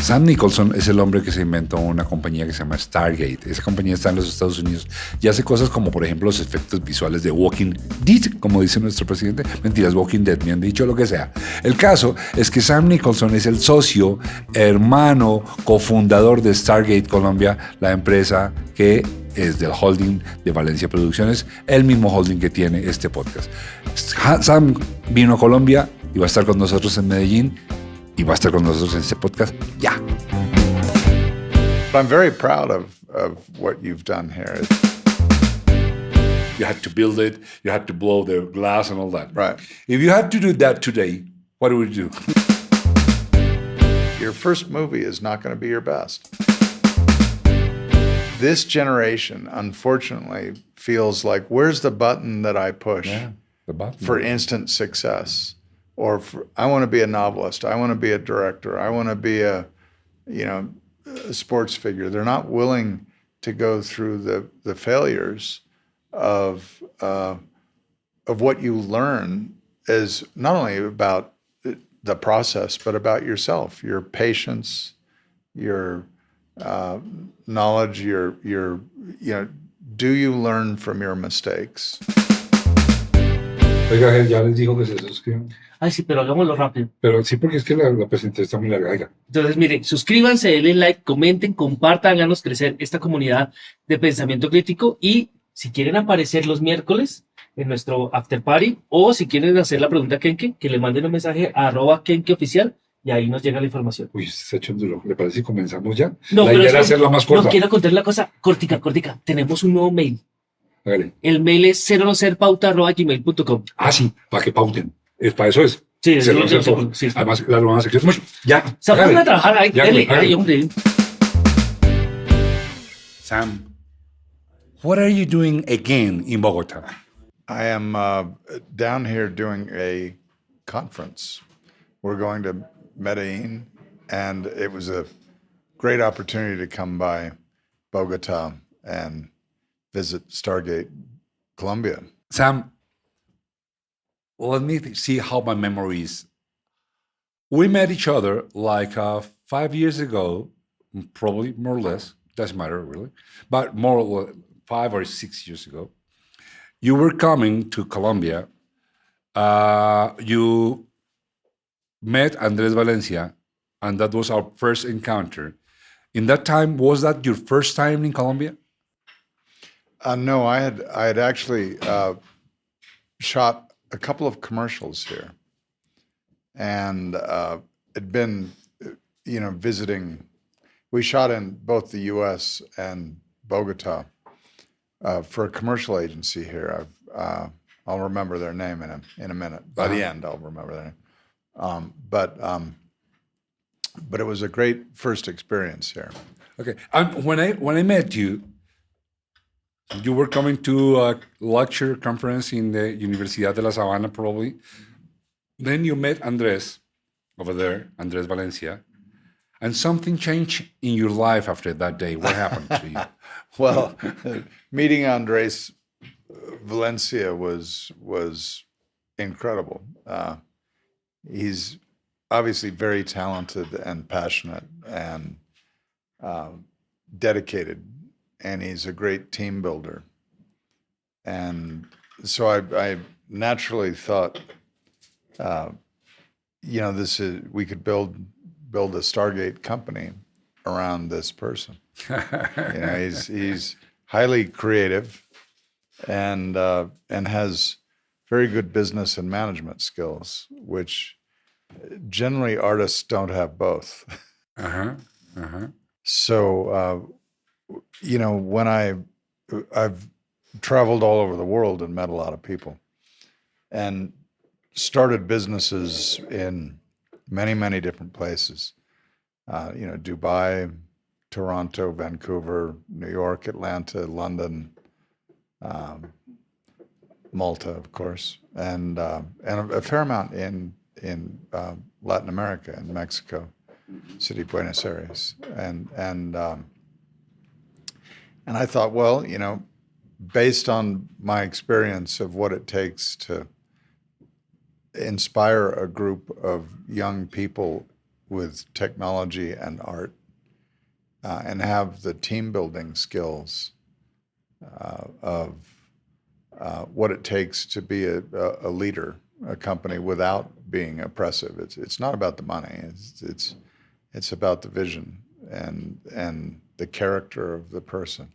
Sam Nicholson es el hombre que se inventó una compañía que se llama Stargate. Esa compañía está en los Estados Unidos y hace cosas como, por ejemplo, los efectos visuales de Walking Dead, como dice nuestro presidente. Mentiras, Walking Dead, me han dicho lo que sea. El caso es que Sam Nicholson es el socio, hermano, cofundador de Stargate Colombia, la empresa que es del holding de Valencia Producciones, el mismo holding que tiene este podcast. Sam vino a Colombia y va a estar con nosotros en Medellín y va a estar con nosotros en este podcast ya. I'm very proud of what you've done here. You had to build it, you had to blow the glass and all that. Right. If you had to do that today, what would you do? Your first movie is not going to be your best. This generation, unfortunately, feels like, where's the button that I push for instant success? Or I want to be a novelist. I want to be a director. I want to be a sports figure. They're not willing to go through the failures of what you learn is not only about the process, but about yourself, your patience, your knowledge, do you learn from your mistakes? Oiga, ya les dijo que se suscriban. Ay, sí, pero hagámoslo rápido. Pero sí, porque es que la presentación está muy larga. Oiga. Entonces, miren, suscríbanse, denle like, comenten, compartan, háganos crecer esta comunidad de pensamiento crítico y si quieren aparecer los miércoles en nuestro after party o si quieren hacer la pregunta a Kenke, que le manden un mensaje a @KenkeOficial y ahí nos llega la información. Uy, se ha hecho un duro. ¿Le parece si comenzamos ya? No, la idea era hacerla más corta. No, quiero contarle la cosa cortica. Tenemos un nuevo mail. Hágale. El mail es ceronoserpauta@gmail.com. Ah, sí, para que pauten. Para eso es. Sí, sí. Además, la nueva sección. Bueno, ya. Se ponen a trabajar ahí. Hágale. Hombre. Sam, what are you doing again in Bogotá? I am down here doing a conference. We're going to Medellin, and it was a great opportunity to come by Bogotá and visit Stargate Colombia. Sam, let me see how my memory is. We met each other like 5 years ago, probably more or less, doesn't matter really, but more or less 5 or 6 years ago. You were coming to Colombia. You met Andres Valencia, and that was our first encounter. In that time, was that your first time in Colombia? No, I had actually shot a couple of commercials here, and had been, visiting. We shot in both the U.S. and Bogota for a commercial agency here. I'll remember their name in a minute. By the end, I'll remember their name. But it was a great first experience here. Okay, when I met you, you were coming to a lecture conference in the Universidad de la Sabana, probably. Then you met Andres over there, Andres Valencia, and something changed in your life after that day. What happened to you? Well, meeting Andres Valencia was incredible. He's obviously very talented and passionate and dedicated, and he's a great team builder. And so I naturally thought, we could build a Stargate company around this person. He's highly creative and has very good business and management skills, which generally artists don't have both. So, when I've traveled all over the world and met a lot of people and started businesses in many, many different places, Dubai, Toronto, Vancouver, New York, Atlanta, London, Malta, of course, and a fair amount in Latin America and Mexico City, Buenos Aires, and I thought, well, based on my experience of what it takes to inspire a group of young people with technology and art, and have the team building skills of what it takes to be a leader, a company, without being oppressive. It's not about the money. It's about the vision and the character of the person.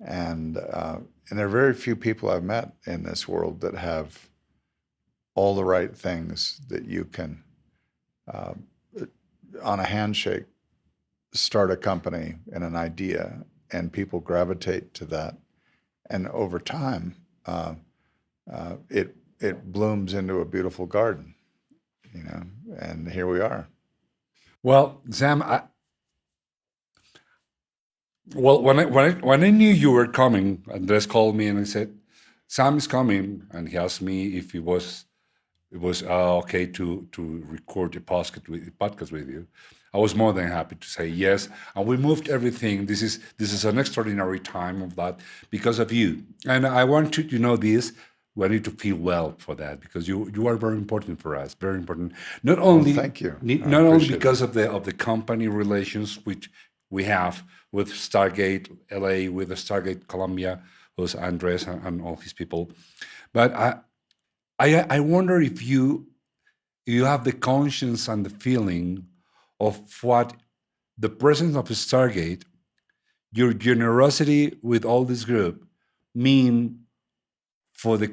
And there are very few people I've met in this world that have all the right things that you can, on a handshake, start a company and an idea, and people gravitate to that. And over time, it blooms into a beautiful garden, you know, and here we are. Well, Sam, when I knew you were coming, Andres called me and he said, "Sam is coming," and he asked me if it was okay to record a podcast with you. I was more than happy to say yes, and we moved everything. This is an extraordinary time of that because of you, and I want you to know this. We need to feel well for that because you are very important for us. Very important. Not only Thank you. not only because of the company relations which we have with Stargate LA, with the Stargate Colombia, who's Andres and all his people, but I wonder if you have the conscience and the feeling of what the presence of Stargate, your generosity with all this group, mean for the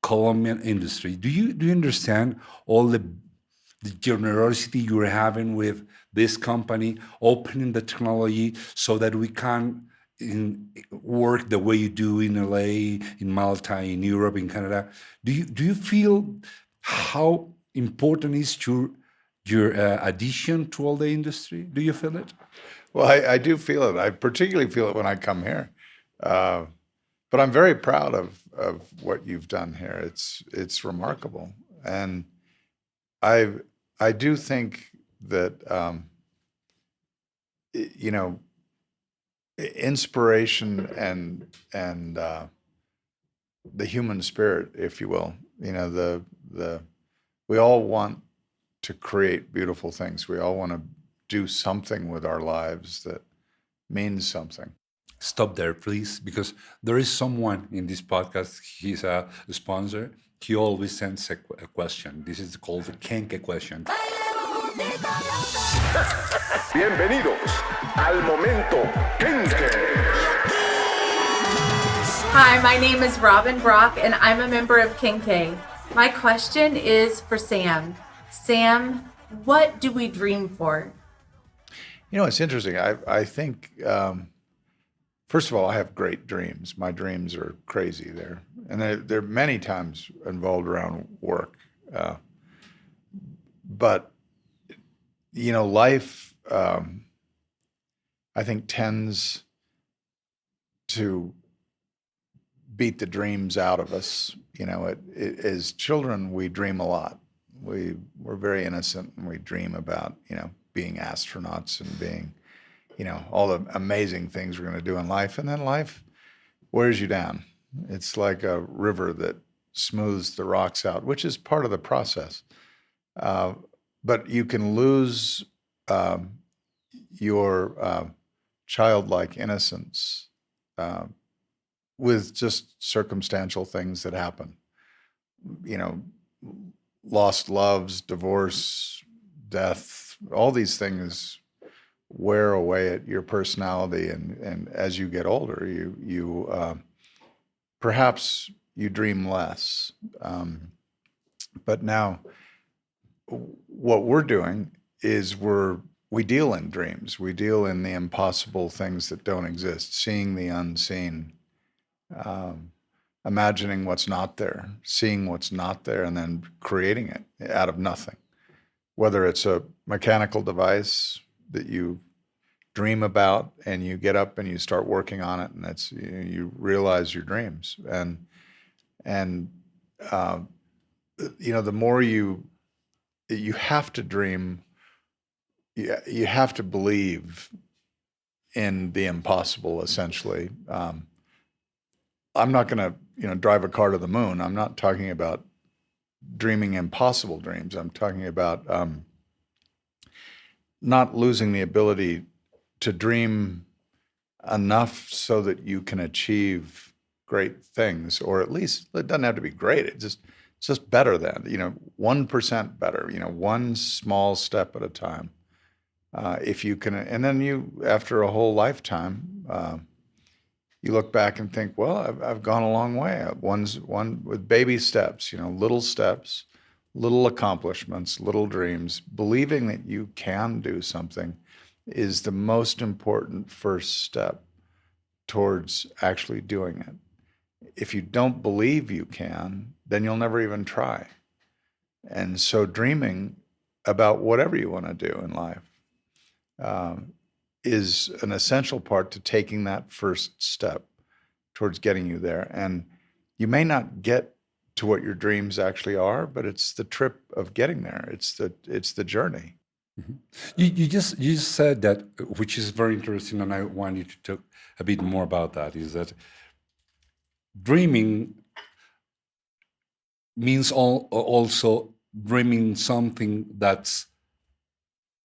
Colombian industry. Do you understand all the generosity you're having with this company, opening the technology so that we can work the way you do in LA, in Malta, in Europe, in Canada? Do you feel how important is your addition to all the industry? Do you feel it? Well, I do feel it. I particularly feel it when I come here. But I'm very proud of what you've done here. It's remarkable. And I do think that, you know, inspiration and the human spirit, if you will, you know, we all want to create beautiful things. We all want to do something with our lives that means something. Stop there, please, because there is someone in this podcast. He's a sponsor. He always sends a question. This is called the Kenke question. Bienvenidos al momento Kenke. Hi, my name is Robin Brock, and I'm a member of Kincaid. My question is for Sam. Sam, what do we dream for? You know, it's interesting. I think, first of all, I have great dreams. My dreams are crazy there. And they're many times involved around work. But, you know, life, I think, tends to beat the dreams out of us. You know, as children, we dream a lot. We're very innocent, and we dream about, you know, being astronauts and being, you know, all the amazing things we're going to do in life. And then life wears you down. It's like a river that smooths the rocks out, which is part of the process. But you can lose your childlike innocence with just circumstantial things that happen. You know, lost loves, divorce, death, all these things wear away at your personality. And as you get older, you perhaps you dream less. But now what we're doing is we deal in dreams. We deal in the impossible things that don't exist, seeing the unseen, imagining what's not there, seeing what's not there, and then creating it out of nothing. Whether it's a mechanical device that you dream about and you get up and you start working on it, and that's, you realize your dreams. And you know, the more you have to dream, you have to believe in the impossible, essentially. I'm not going to, you know, drive a car to the moon. I'm not talking about dreaming impossible dreams. I'm talking about not losing the ability to dream enough so that you can achieve great things, or at least it doesn't have to be great. It's just better than, 1% better, one small step at a time. If you can, and then after a whole lifetime, you look back and think, well, I've gone a long way. One with baby steps, little steps, little accomplishments, little dreams. Believing that you can do something is the most important first step towards actually doing it. If you don't believe you can, then you'll never even try. And so dreaming about whatever you want to do in life is an essential part to taking that first step towards getting you there. And you may not get to what your dreams actually are, but it's the trip of getting there. It's the journey. Mm-hmm. You just said that, which is very interesting, and I want you to talk a bit more about that, is that dreaming means also dreaming something that's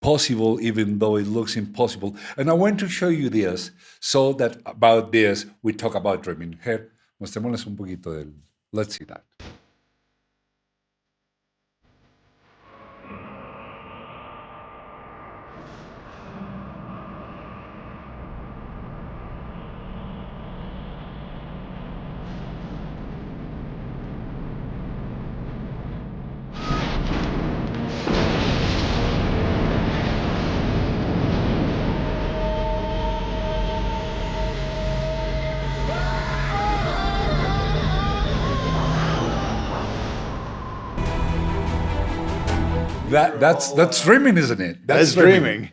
possible, even though it looks impossible. And I want to show you this, so that about this, we talk about dreaming. Here, mostrémosles un poquito del, let's see that. That's dreaming, isn't it? That's dreaming.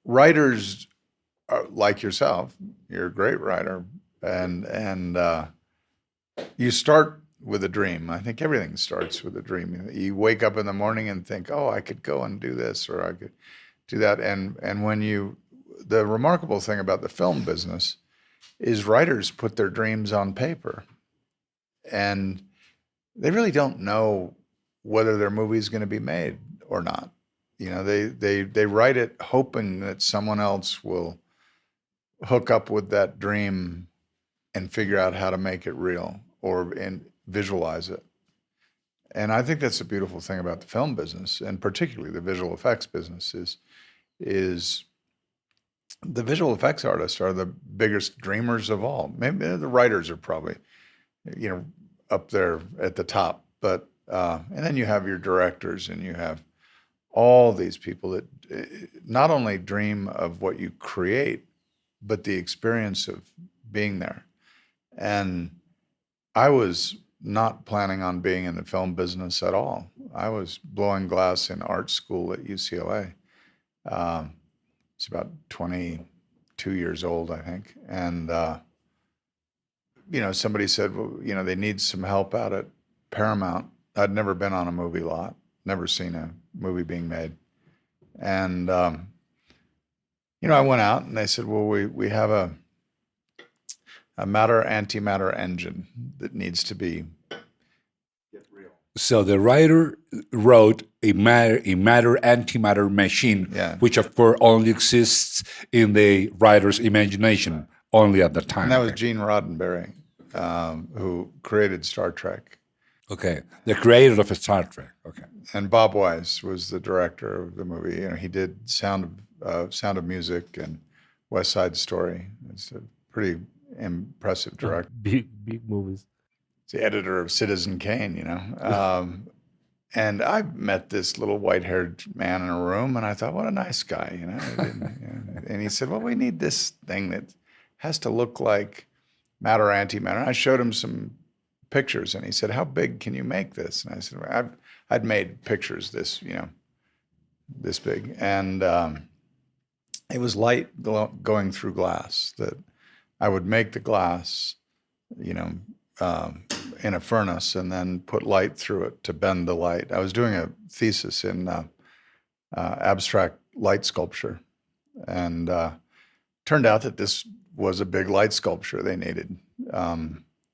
Writers like yourself, you're a great writer, and you start with a dream. I think everything starts with a dream. You wake up in the morning and think, oh, I could go and do this, or I could do that. And when the remarkable thing about the film business is writers put their dreams on paper, and they really don't know whether their movie is going to be made or not. They write it hoping that someone else will hook up with that dream and figure out how to make it real and visualize it. And I think that's the beautiful thing about the film business, and particularly the visual effects business, is the visual effects artists are the biggest dreamers of all. Maybe the writers are probably, up there at the top, but and then you have your directors, and you have all these people that not only dream of what you create, but the experience of being there. And I was not planning on being in the film business at all. I was blowing glass in art school at UCLA. It's about 22 years old, I think. And, somebody said, well, they need some help out at Paramount. I'd never been on a movie lot, never seen a movie being made. And, I went out and they said, well, we have a matter-antimatter engine that needs to be get real. So the writer wrote a matter-antimatter machine, Yeah. which of course only exists in the writer's imagination, only at the time. And that was Gene Roddenberry, who created Star Trek. Okay, the creator of Star Trek. Okay, And Bob Wise was the director of the movie. He did Sound of Music and West Side Story. It's a pretty impressive director. Big movies. He's the editor of Citizen Kane, And I met this little white-haired man in a room, and I thought, what a nice guy, And he said, well, we need this thing that has to look like matter-antimatter. And I showed him some pictures, and he said, how big can you make this? And I said, well, I'd made pictures this big. And it was light going through glass, that I would make the glass, in a furnace and then put light through it to bend the light. I was doing a thesis in abstract light sculpture, and turned out that this was a big light sculpture they needed,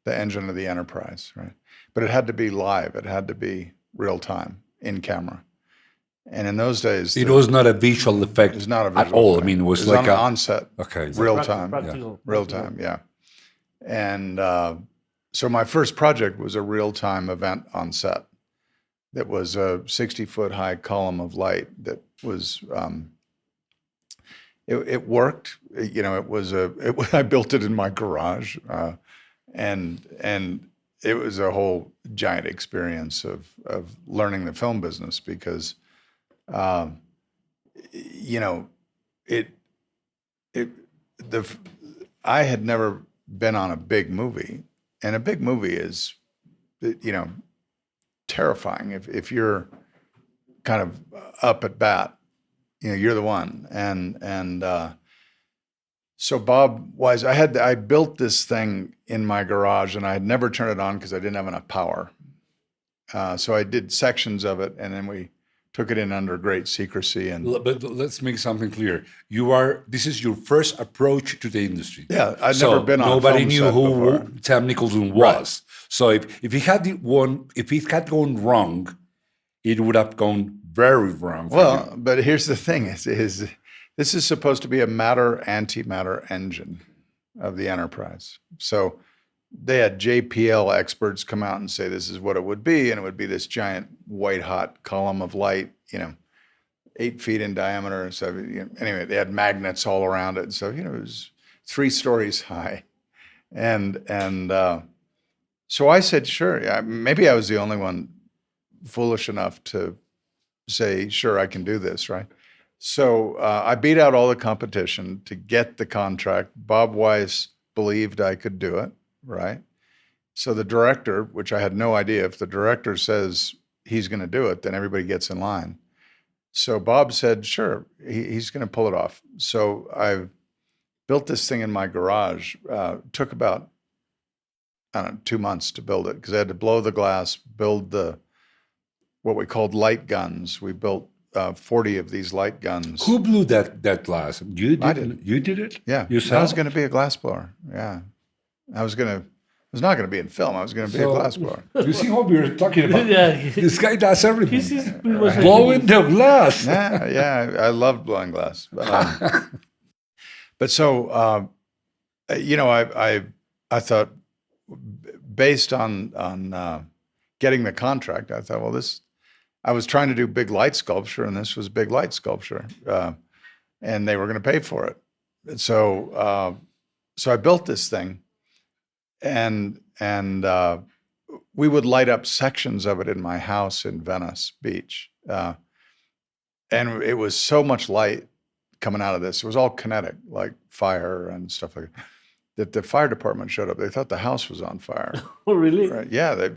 the engine of the Enterprise, right? But it had to be live. It had to be real time, in camera. And in those days, It was not a visual effect it was not a at visual all. effect. I mean, it was on like an a onset, okay. real time, real time, yeah. And so my first project was a real time event on set. That was a 60-foot high column of light that was. It worked. It was I built it in my garage, and it was a whole giant experience of learning the film business because, I had never been on a big movie, and a big movie is, terrifying if you're kind of up at bat. You're the one. And so Bob Wise, I built this thing in my garage, and I had never turned it on because I didn't have enough power. So I did sections of it, and then we took it in under great secrecy. But let's make something clear. This is your first approach to the industry. Yeah, I'd never been on a nobody film knew set who before. Sam Nicholson was. So if it had gone wrong, it would have gone very wrong. Well, but here's the thing: is this is supposed to be a matter-antimatter engine of the Enterprise. So they had JPL experts come out and say this is what it would be, and it would be this giant white-hot column of light, 8 feet in diameter. So anyway, they had magnets all around it. So it was 3 stories high, and so I said, sure. Yeah, maybe I was the only one foolish enough to say, sure, I can do this, right? So I beat out all the competition to get the contract. Bob Weiss believed I could do it, right? So the director, which I had no idea, if the director says he's going to do it, then everybody gets in line. So Bob said, sure, he's going to pull it off. So I built this thing in my garage. Took about, 2 months to build it because I had to blow the glass, build what we called light guns. We built 40 of these light guns. Who blew that glass? You did. I did. You did it. Yeah, Yourself? I was going to be a glass blower. Yeah, I was not going to be in film. I was going to be a glass blower. You see what we were talking about? Yeah. This guy does everything. This is pretty much Blowing the glass. Yeah, I love blowing glass. But so, I thought, based on getting the contract, I thought, well, I was trying to do big light sculpture, and this was big light sculpture, and they were going to pay for it. And so I built this thing, and we would light up sections of it in my house in Venice Beach, and it was so much light coming out of this. It was all kinetic, like fire and stuff like that the fire department showed up. They thought the house was on fire. Oh, really? Right? Yeah. I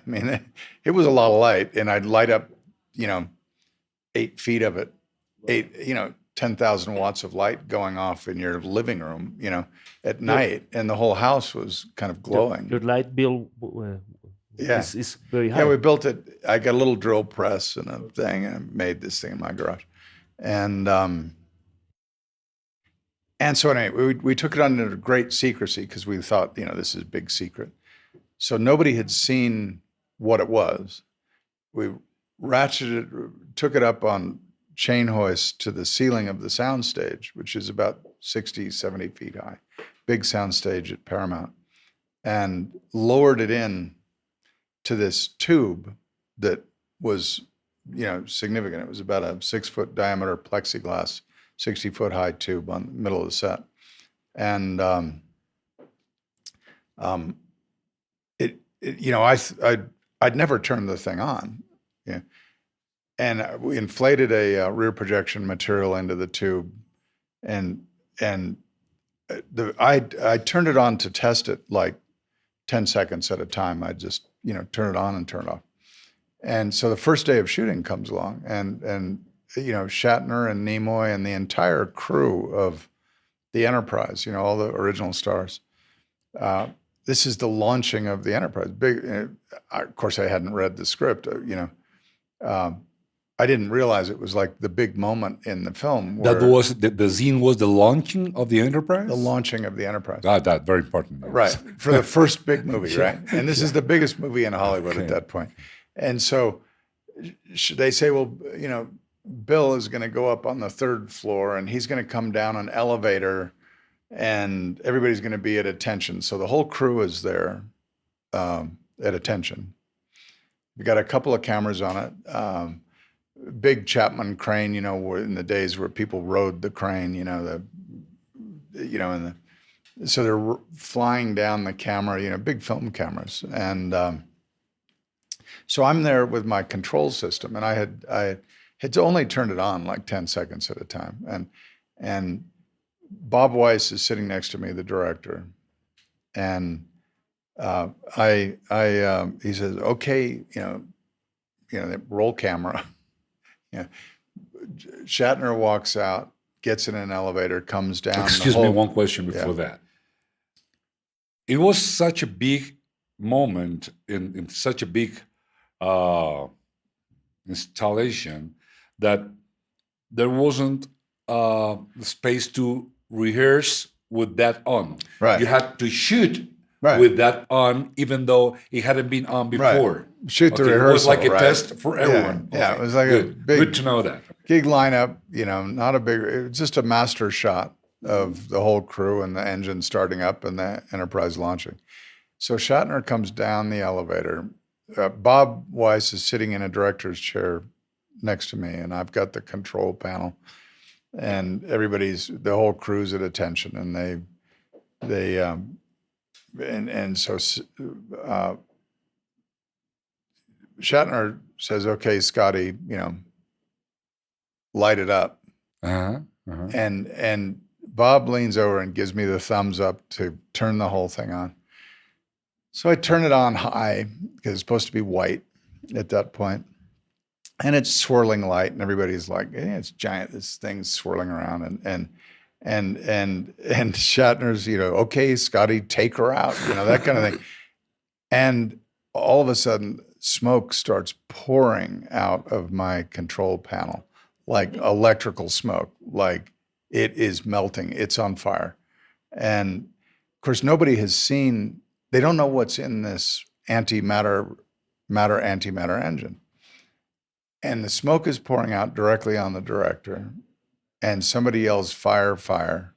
mean, it was a lot of light, and I'd light up, 8 feet of it, 10,000 watts of light going off in your living room, at night, and the whole house was kind of glowing. Your light bill is very high. Yeah, we built it. I got a little drill press and a thing, and I made this thing in my garage. And so anyway, we took it under great secrecy because we thought, this is a big secret. So nobody had seen what it was. We took it up on chain hoists to the ceiling of the soundstage, which is about 60, 70 feet high, big soundstage at Paramount, and lowered it in to this tube that was, significant. It was about a 6-foot diameter plexiglass, 60-foot high tube on the middle of the set. And I'd never turned the thing on. And we inflated a rear projection material into the tube, and I turned it on to test it like 10 seconds at a time. I'd just turn it on and turn it off. And so the first day of shooting comes along, and Shatner and Nimoy and the entire crew of the Enterprise, all the original stars. This is the launching of the Enterprise. Big, of course, I hadn't read the script. I didn't realize it was like the big moment in the film. That was the scene was the launching of the Enterprise. The launching of the Enterprise. That very important. Right, for the first big movie, right? And this is the biggest movie in Hollywood at that point. And so they say, well, Bill is going to go up on the 3rd floor and he's going to come down an elevator and everybody's going to be at attention. So the whole crew is there at attention. We got a couple of cameras on it. Big Chapman crane, you know, in the days where people rode the crane, you know, so they're flying down the camera, you know, big film cameras. And so I'm there with my control system, and I had only turned it on like 10 seconds at a time. And Bob Weiss is sitting next to me, the director, and he says, "Okay, the roll camera." Yeah, Shatner walks out, gets in an elevator, comes down. Excuse me, one question before that. It was such a big moment in such a big installation that there wasn't space to rehearse with that on. Right. You had to shoot with that on, even though it hadn't been on before. Right. Shoot the rehearsal. It was like a test for everyone. Yeah, Okay. It was like a big. Good to know that. Gig lineup, not a big, it was just a master shot of the whole crew and the engine starting up and the Enterprise launching. So Shatner comes down the elevator. Bob Weiss is sitting in a director's chair next to me, and I've got the control panel, and the whole crew's at attention, and so Shatner says, "Okay, Scotty, light it up." And Bob leans over and gives me the thumbs up to turn the whole thing on. So I turn it on high because it's supposed to be white at that point. And it's swirling light, and everybody's like, it's giant, this thing's swirling around. And Shatner's, "Okay, Scotty, take her out," that kind of thing. And all of a sudden, smoke starts pouring out of my control panel, like electrical smoke, like it is melting, it's on fire. And of course, nobody has seen, they don't know what's in this antimatter engine. And the smoke is pouring out directly on the director, and somebody yells, "Fire, fire,"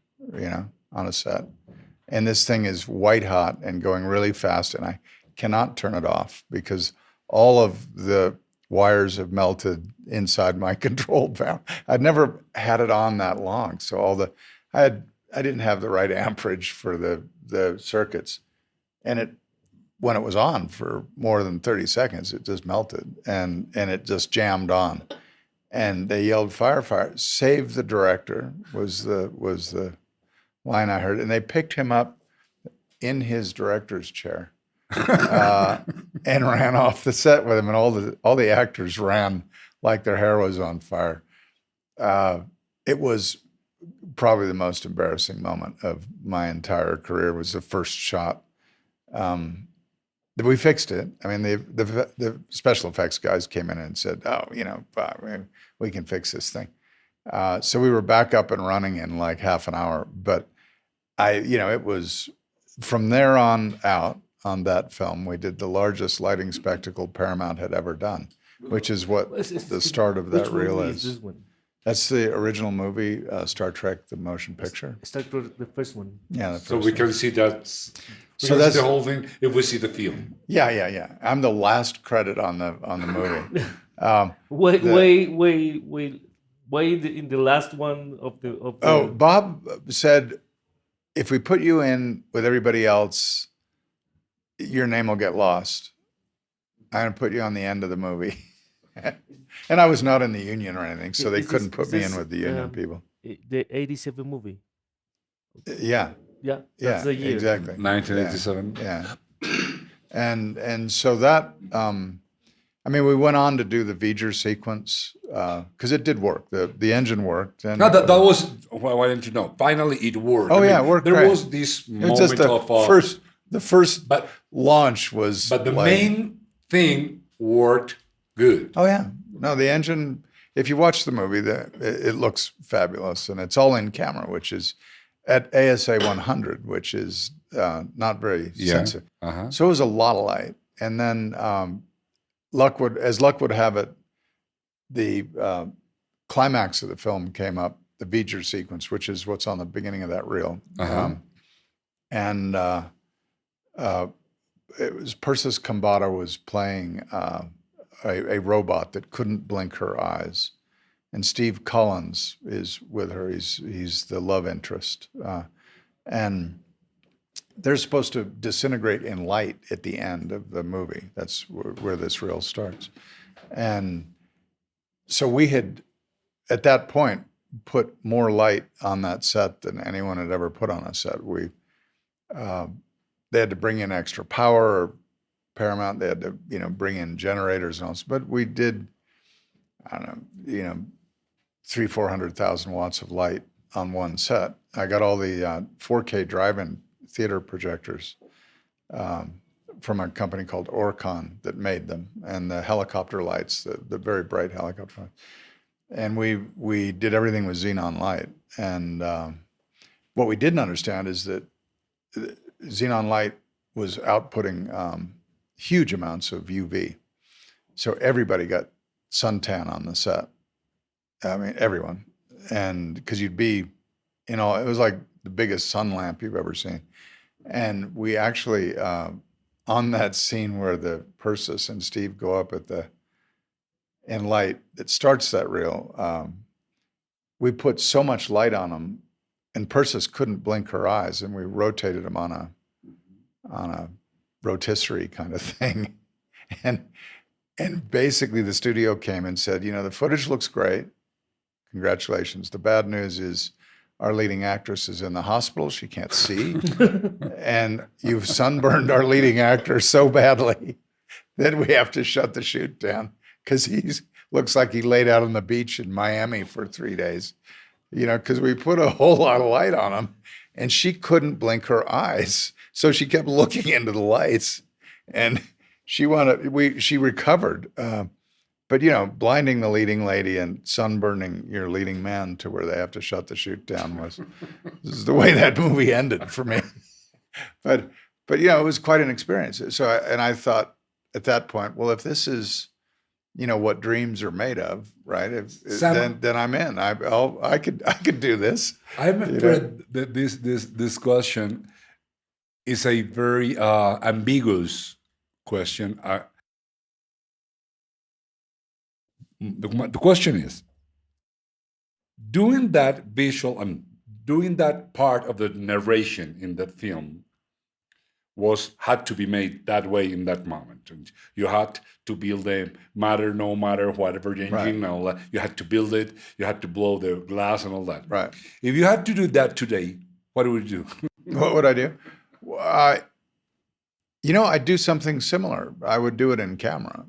on a set. And this thing is white hot and going really fast, and I cannot turn it off because all of the wires have melted inside my control panel. I'd never had it on that long, so I didn't have the right amperage for the circuits, and when it was on for more than 30 seconds, it just melted and it just jammed on, and they yelled, "Fire, fire!" "Save the director" was the line I heard, and they picked him up in his director's chair. And ran off the set with him, and all the actors ran like their hair was on fire. It was probably the most embarrassing moment of my entire career. Was the first shot. We fixed it. I mean, the special effects guys came in and said, "Oh, we can fix this thing." So we were back up and running in like half an hour. But it was from there on out. On that film, we did the largest lighting spectacle Paramount had ever done, which is what the start of that reel is. This one? That's the original movie, Star Trek: The Motion Picture. Start with the first one. Yeah. The So first we one. can see that. So That's that's the whole thing. If we see the film, yeah. I'm the last credit on the movie. Wait in the last one of the. Oh, Bob said, if we put you in with everybody else, your name will get lost. I'm going to put you on the end of the movie. And I was not in the union or anything, so they couldn't put me in with the union people. The 87 movie. Yeah. Yeah, that's the year. Exactly. 1987. Yeah. And so that, we went on to do the V'ger sequence because it did work. The engine worked. And No, that was why didn't you know? Finally, it worked. Oh, yeah, it worked There great. was this It was moment just of the first but launch was. but the like, main thing worked good. Oh yeah, no, the engine. If you watch the movie, it looks fabulous, and it's all in camera, which is at ASA 100, which is not very sensitive. Uh-huh. So it was a lot of light, and then luck would have it, the climax of the film came up, the V'ger sequence, which is what's on the beginning of that reel. And it was Persis Khambatta was playing a robot that couldn't blink her eyes. And Steve Collins is with her. He's the love interest. And they're supposed to disintegrate in light at the end of the movie. That's where this reel starts. And so we had, at that point, put more light on that set than anyone had ever put on a set. They had to bring in extra power. Paramount, they had to, bring in generators and all. But we did, I don't know, 300,000-400,000 watts of light on one set. I got all the 4K drive-in theater projectors from a company called Orcon that made them, and the helicopter lights, the very bright helicopter lights. And we did everything with xenon light. And what we didn't understand is that xenon light was outputting huge amounts of UV. So everybody got suntan on the set. I mean, everyone. And because you'd be, it was like the biggest sun lamp you've ever seen. And we actually, on that scene where the Persis and Steve go up in light that starts that reel, we put so much light on them, and Persis couldn't blink her eyes, and we rotated them on a rotisserie kind of thing. And basically the studio came and said, the footage looks great. Congratulations. The bad news is our leading actress is in the hospital. She can't see. And you've sunburned our leading actor so badly that we have to shut the shoot down, because looks like he laid out on the beach in Miami for 3 days, because we put a whole lot of light on him, and she couldn't blink her eyes. So she kept looking into the lights, and she recovered. But, blinding the leading lady and sunburning your leading man to where they have to shut the shoot down this is the way that movie ended for me. But it was quite an experience. So, I thought at that point, well, if this is, what dreams are made of, right? Then I'm in. I could do this. I'm afraid that this question is a very ambiguous question. The question is, doing that visual and doing that part of the narration in that film had to be made that way in that moment. And you had to build a matter, no matter whatever engine, right, and all that. You had to build it. You had to blow the glass and all that. Right. If you had to do that today, what would you do? What would I do? I'd do something similar. I would do it in camera.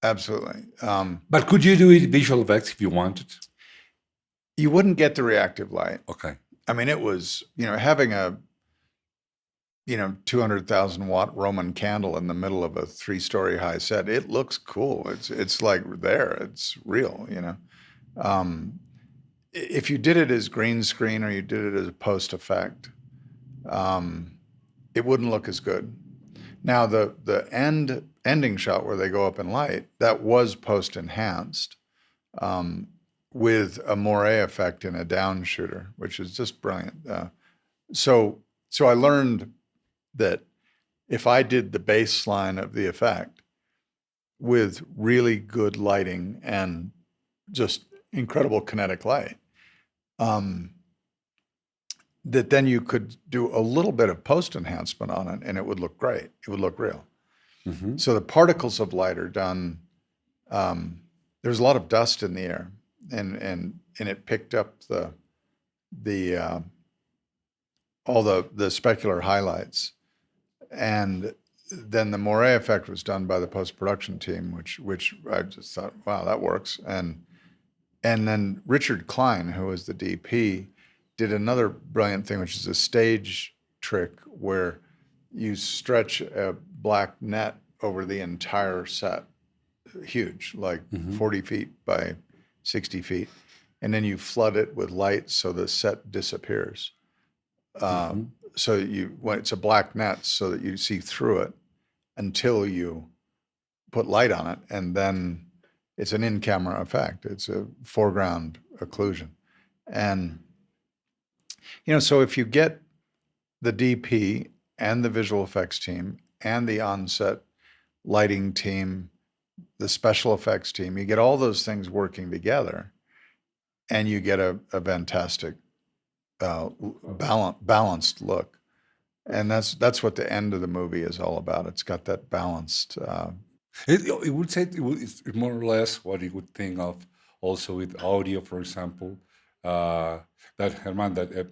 Absolutely. But could you do it visual effects if you wanted? You wouldn't get the reactive light. Okay. I mean, it was, having a, 200,000 watt Roman candle in the middle of a 3-story high set. It looks cool. It's like there. It's real, If you did it as green screen or you did it as a post effect, it wouldn't look as good. Now, the ending shot where they go up in light, that was post-enhanced with a moire effect in a down shooter, which is just brilliant. So I learned that if I did the baseline of the effect with really good lighting and just incredible kinetic light, that then you could do a little bit of post-enhancement on it, and it would look great. It would look real. Mm-hmm. So the particles of light are done. There's a lot of dust in the air, and it picked up all the specular highlights, and then the moire effect was done by the post-production team, which I just thought, wow, that works. And then Richard Klein, who was the DP, did another brilliant thing, which is a stage trick where you stretch a black net over the entire set, huge, like 40 feet by 60 feet. And then you flood it with light so the set disappears. So when it's a black net so that you see through it until you put light on it. And then it's an in-camera effect. It's a foreground occlusion. And, so if you get the DP and the visual effects team and the on-set lighting team, the special effects team, you get all those things working together and you get a fantastic balanced look. And that's what the end of the movie is all about. It's got that balanced. It would say it's more or less what you would think of also with audio, for example. That Herman, that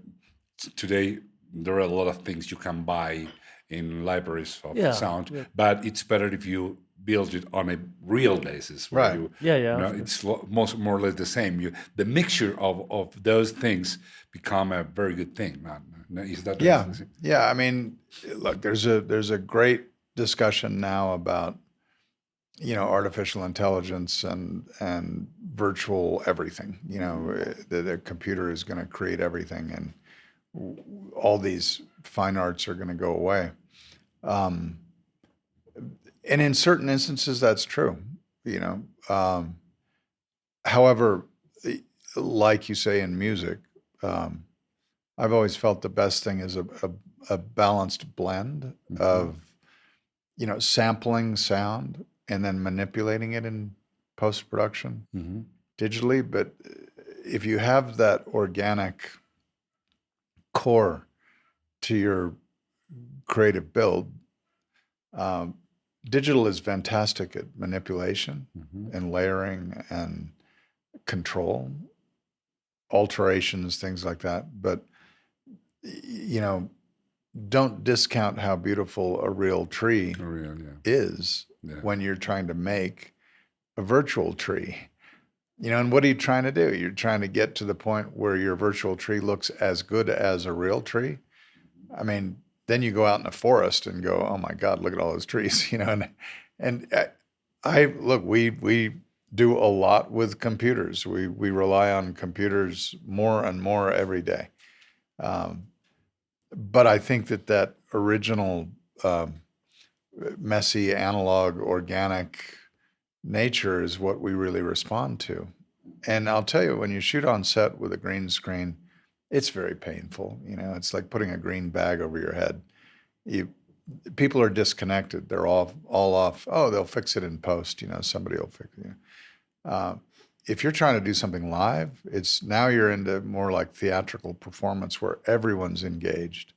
today there are a lot of things you can buy in libraries of Yeah, sound, yeah. but it's better if you build it on a real basis. Right. It's more or less the same. The mixture of those things become a very good thing. Is that Yeah, right? yeah. I mean, look, there's a great discussion now about artificial intelligence and virtual everything. The computer is going to create everything, and all these fine arts are going to go away. And in certain instances, that's true. However, like you say in music, I've always felt the best thing is a balanced blend of sampling sound and then manipulating it in post-production digitally. But if you have that organic core to your creative build, digital is fantastic at manipulation and layering and control, alterations, things like that. But, don't discount how beautiful a real tree is when you're trying to make a virtual tree. And what are you trying to do? You're trying to get to the point where your virtual tree looks as good as a real tree. I mean, then you go out in the forest and go, oh my God, look at all those trees, and we do a lot with computers. We rely on computers more and more every day. But I think that original messy, analog, organic nature is what we really respond to. And I'll tell you, when you shoot on set with a green screen, it's very painful. It's like putting a green bag over your head. People are disconnected. They're all off. Oh, they'll fix it in post. Somebody will fix it. If you're trying to do something live, now you're into more like theatrical performance where everyone's engaged.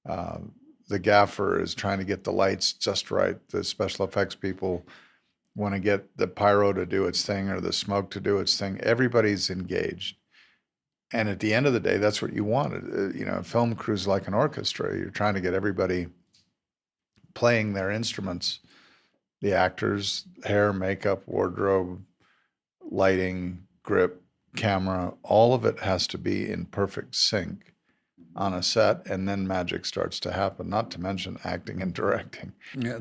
The gaffer is trying to get the lights just right. The special effects people want to get the pyro to do its thing or the smoke to do its thing. Everybody's engaged. And at the end of the day, that's what you want. A film crew's like an orchestra. You're trying to get everybody playing their instruments, the actors, hair, makeup, wardrobe, lighting, grip, camera, all of it has to be in perfect sync on a set, and then magic starts to happen, not to mention acting and directing. Yeah,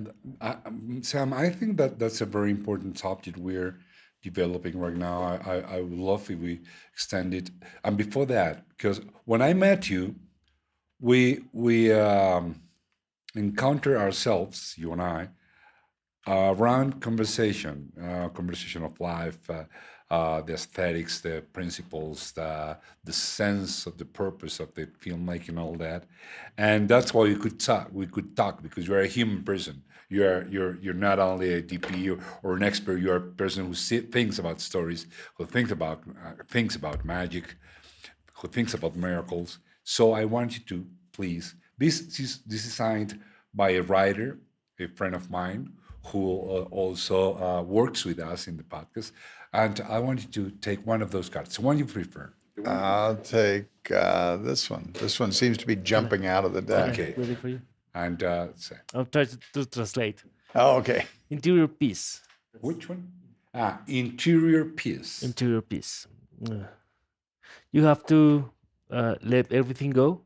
Sam, I think that's a very important subject we're developing right now. I would love if we extend it. And before that, because when I met you, we encounter ourselves, you and I, around conversation of life, the aesthetics, the principles, the sense of the purpose of the filmmaking, all that, and that's why we could talk. We could talk because you're a human person. You're not only a DP or an expert. You're a person who thinks about stories, who thinks about magic, who thinks about miracles. So I want you to please. This is designed by a writer, a friend of mine, who also works with us in the podcast. And I want you to take one of those cards. So one you prefer. I'll take this one. This one seems to be jumping out of the deck. Okay. Ready for you? And say, I'll try to translate. Oh, okay. Interior piece. which one? Interior piece. Interior piece. You have to let everything go.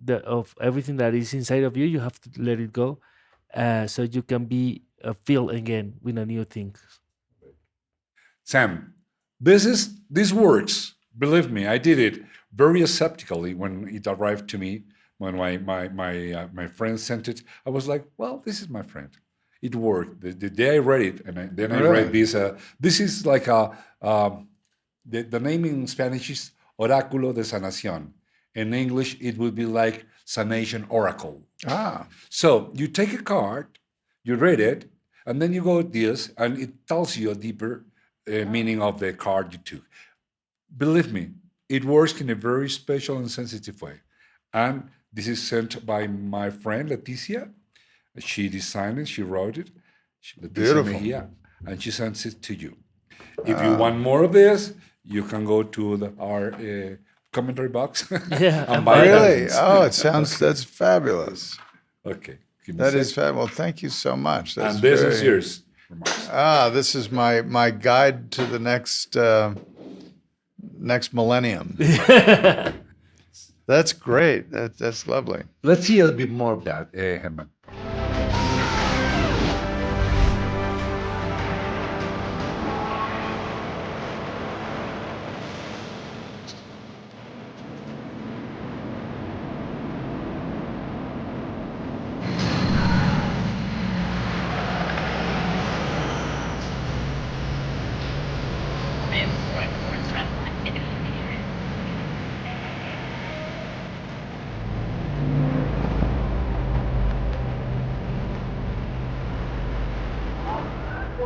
Of everything that is inside of you, you have to let it go, so you can be filled again with a new thing. Sam, this works. Believe me, I did it very skeptically when it arrived to me. When my friend sent it, I was like, "Well, this is my friend. it worked. The day I read it, and then I Really? read this. This is like the name in Spanish is Oráculo de Sanación. In English, it would be like Sanation Oracle. Ah, So you take a card, you read it, and then you go this, and it tells you a deeper meaning of the card you took. Believe me, it works in a very special and sensitive way. And this is sent by my friend Leticia. She designed it, she wrote it, Leticia Beautiful. Mejia, and she sends it to you. If you want more of this, you can go to our commentary box Yeah, and buy really? it. Oh, that's fabulous. Okay. Give me That a is sec. fabulous. Well, thank you so much. That's And this is very- yours. Remarks. This is my guide to the next millennium. That's great. That's lovely. Let's see a bit more of that, Herman.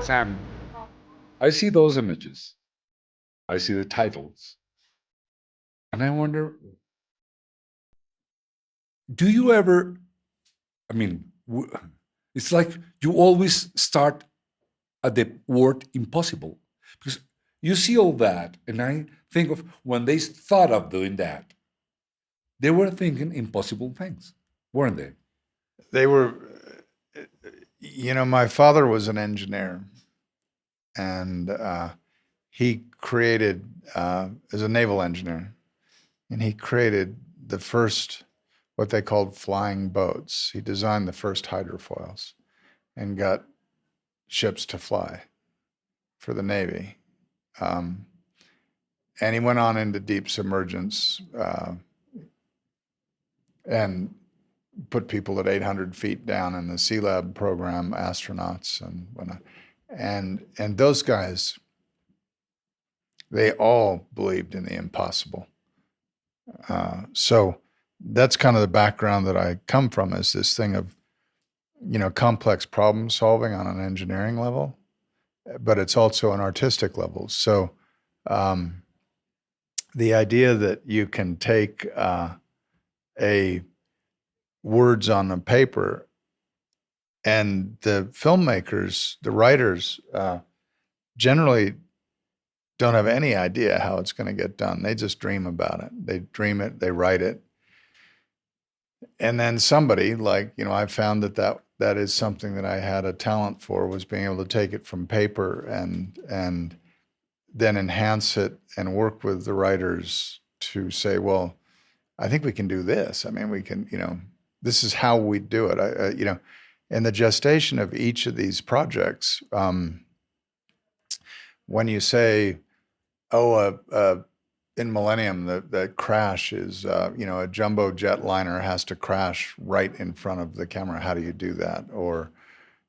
Sam, I see those images. I see the titles. And I wonder, do you ever, I mean, it's like you always start at the word impossible. Because you see all that, and I think of when they thought of doing that, they were thinking impossible things, weren't they? They were, my father was an engineer, and he created, as a naval engineer, and he created the first, what they called flying boats. He designed the first hydrofoils and got ships to fly for the Navy. And he went on into deep submergence and put people at 800 feet down in the Sea Lab program, astronauts and whatnot. And those guys, they all believed in the impossible. So that's kind of the background that I come from, is this thing of, complex problem solving on an engineering level, but it's also an artistic level. So the idea that you can take a words on a paper, and the filmmakers, the writers, generally don't have any idea how it's going to get done. They just dream about it. They dream it, they write it. And then somebody, like, I found that is something that I had a talent for, was being able to take it from paper and then enhance it and work with the writers to say, well, I think we can do this. I mean, we can, this is how we do it. In the gestation of each of these projects, when you say, in Millennium, the crash is, a jumbo jetliner has to crash right in front of the camera. How do you do that? Or,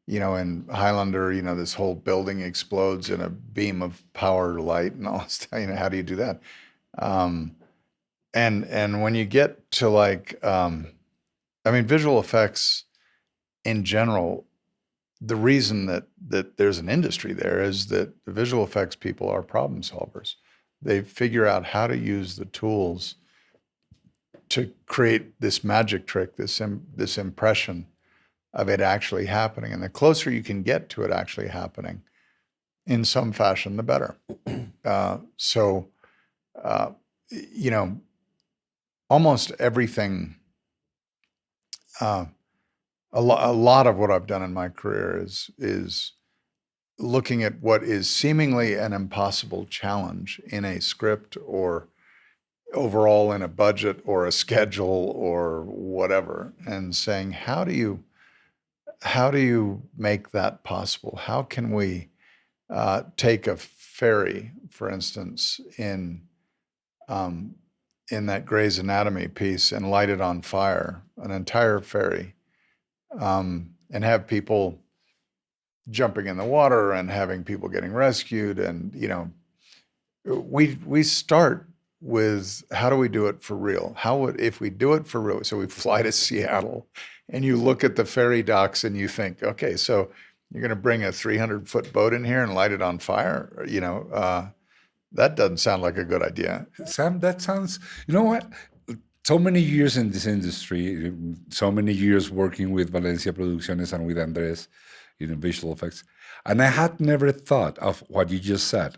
in Highlander, this whole building explodes in a beam of power light and all this, how do you do that? And when you get to visual effects in general, the reason that there's an industry there is that the visual effects people are problem solvers. They figure out how to use the tools to create this magic trick, this impression of it actually happening. And the closer you can get to it actually happening in some fashion, the better. Almost everything, a lot of what I've done in my career is looking at what is seemingly an impossible challenge in a script or overall in a budget or a schedule or whatever, and saying, how do you make that possible? How can we take a ferry, for instance, in that Grey's Anatomy piece, and light it on fire, an entire ferry, and have people jumping in the water and having people getting rescued. And, you know, we start with how do we do it for real? How would, if we do it for real, so we fly to Seattle and you look at the ferry docks and you think, okay, so you're going to bring a 300-foot boat in here and light it on fire? You know, that doesn't sound like a good idea. Sam, that sounds, you know what? So many years in this industry, so many years working with Valencia Producciones and with Andres in visual effects. And I had never thought of what you just said.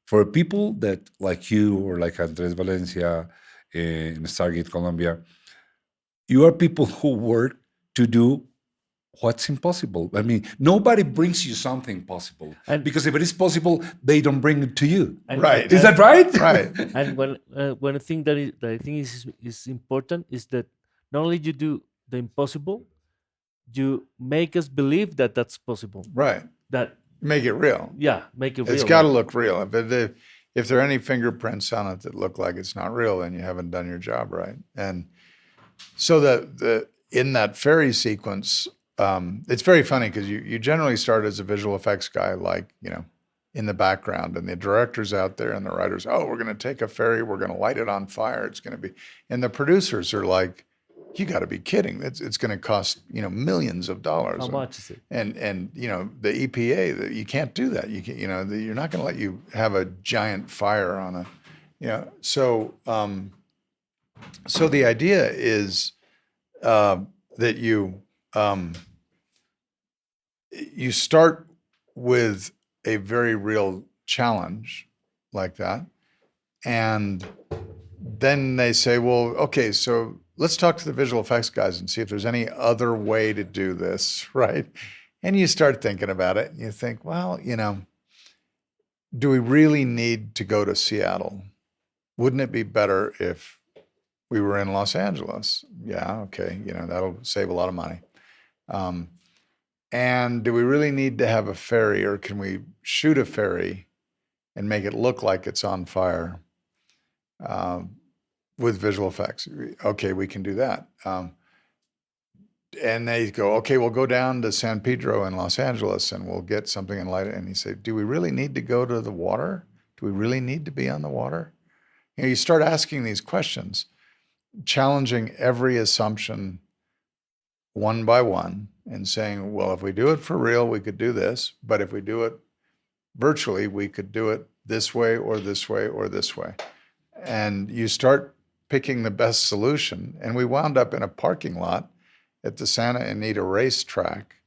For people that, like you or like Andres Valencia in Stargate Colombia, you are people who work to do what's impossible. I mean, nobody brings you something possible. And- because if it is possible, they don't bring it to you. And- Right. Is that right? Right. And one thing that I think is important is that not only you do the impossible, you make us believe that that's possible. Right. That Make it real. make it real. It's got to look real. If there are any fingerprints on it that look like it's not real, then you haven't done your job right. And so in that ferry sequence, it's very funny because you generally start as a visual effects guy, like, you know, in the background, and the director's out there and the writers, oh, we're going to take a ferry, we're going to light it on fire, it's going to be, and the producers are like, you got to be kidding. It's going to cost, you know, millions of dollars. How much is it? And you know, the EPA, you can't do that. You can, you know, you're not going to let you have a giant fire on a, you know. So so the idea is that you start with a very real challenge like that, and then they say, well, okay, so let's talk to the visual effects guys and see if there's any other way to do this, right? And you start thinking about it, and you think, well, you know, do we really need to go to Seattle? Wouldn't it be better if we were in Los Angeles? Yeah, okay, you know, that'll save a lot of money. And do we really need to have a ferry, or can we shoot a ferry and make it look like it's on fire with visual effects? Okay, we can do that. And they go, okay, we'll go down to San Pedro in Los Angeles and we'll get something and light it. And you say, do we really need to go to the water? Do we really need to be on the water? You know, you start asking these questions, challenging every assumption one by one, and saying, well, if we do it for real, we could do this. But if we do it virtually, we could do it this way or this way or this way. And you start picking the best solution. And we wound up in a parking lot at the Santa Anita racetrack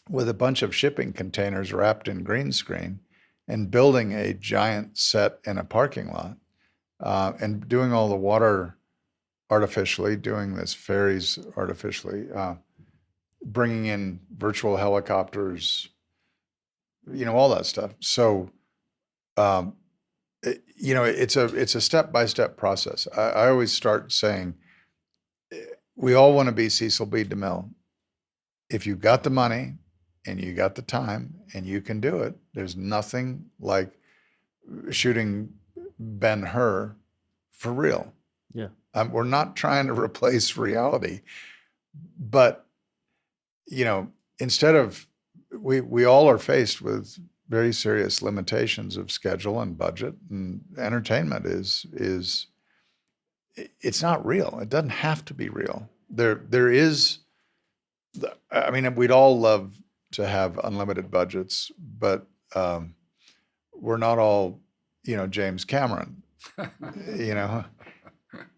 with a bunch of shipping containers wrapped in green screen and building a giant set in a parking lot and doing all the water artificially, doing this ferries artificially, bringing in virtual helicopters, you know, all that stuff. So, you know, it's a step-by-step process. I always start saying, we all want to be Cecil B. DeMille. If you've got the money and you got the time and you can do it, there's nothing like shooting Ben-Hur for real. Yeah. We're not trying to replace reality, but, you know, instead of, we all are faced with very serious limitations of schedule and budget, and entertainment is it's not real. It doesn't have to be real. There is, I mean, we'd all love to have unlimited budgets, but we're not all, you know, James Cameron, you know.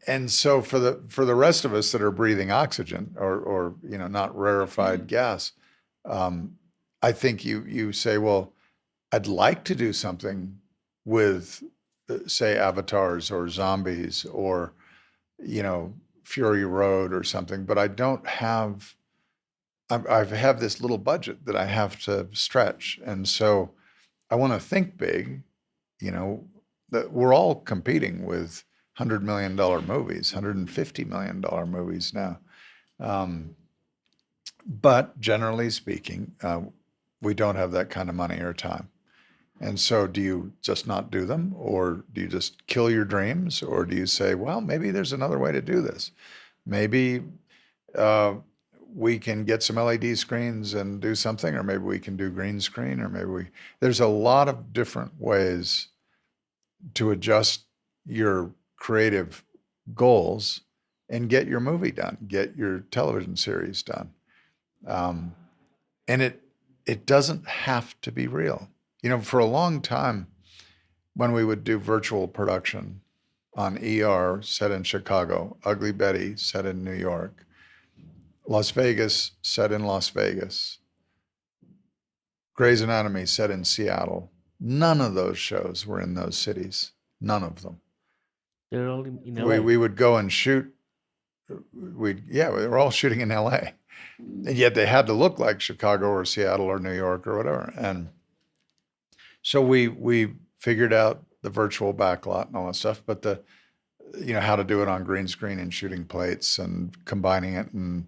And so for the rest of us that are breathing oxygen or you know, not rarefied gas, I think you say, well, I'd like to do something with, say, avatars or zombies or, you know, Fury Road or something, but I don't have, I have this little budget that I have to stretch. And so I want to think big, you know, that we're all competing with $100 million movies, $150 million movies now. But generally speaking, we don't have that kind of money or time. And so do you just not do them, or do you just kill your dreams, or do you say, well, maybe there's another way to do this? Maybe we can get some LED screens and do something, or maybe we can do green screen, or there's a lot of different ways to adjust your creative goals and get your movie done, get your television series done. And it doesn't have to be real. You know, for a long time, when we would do virtual production on ER set in Chicago, Ugly Betty set in New York, Las Vegas set in Las Vegas, Grey's Anatomy set in Seattle, none of those shows were in those cities. None of them. They're all in LA. We would go and shoot. We were all shooting in LA. And yet they had to look like Chicago or Seattle or New York or whatever. And so we figured out the virtual backlot and all that stuff, but how to do it on green screen and shooting plates and combining it and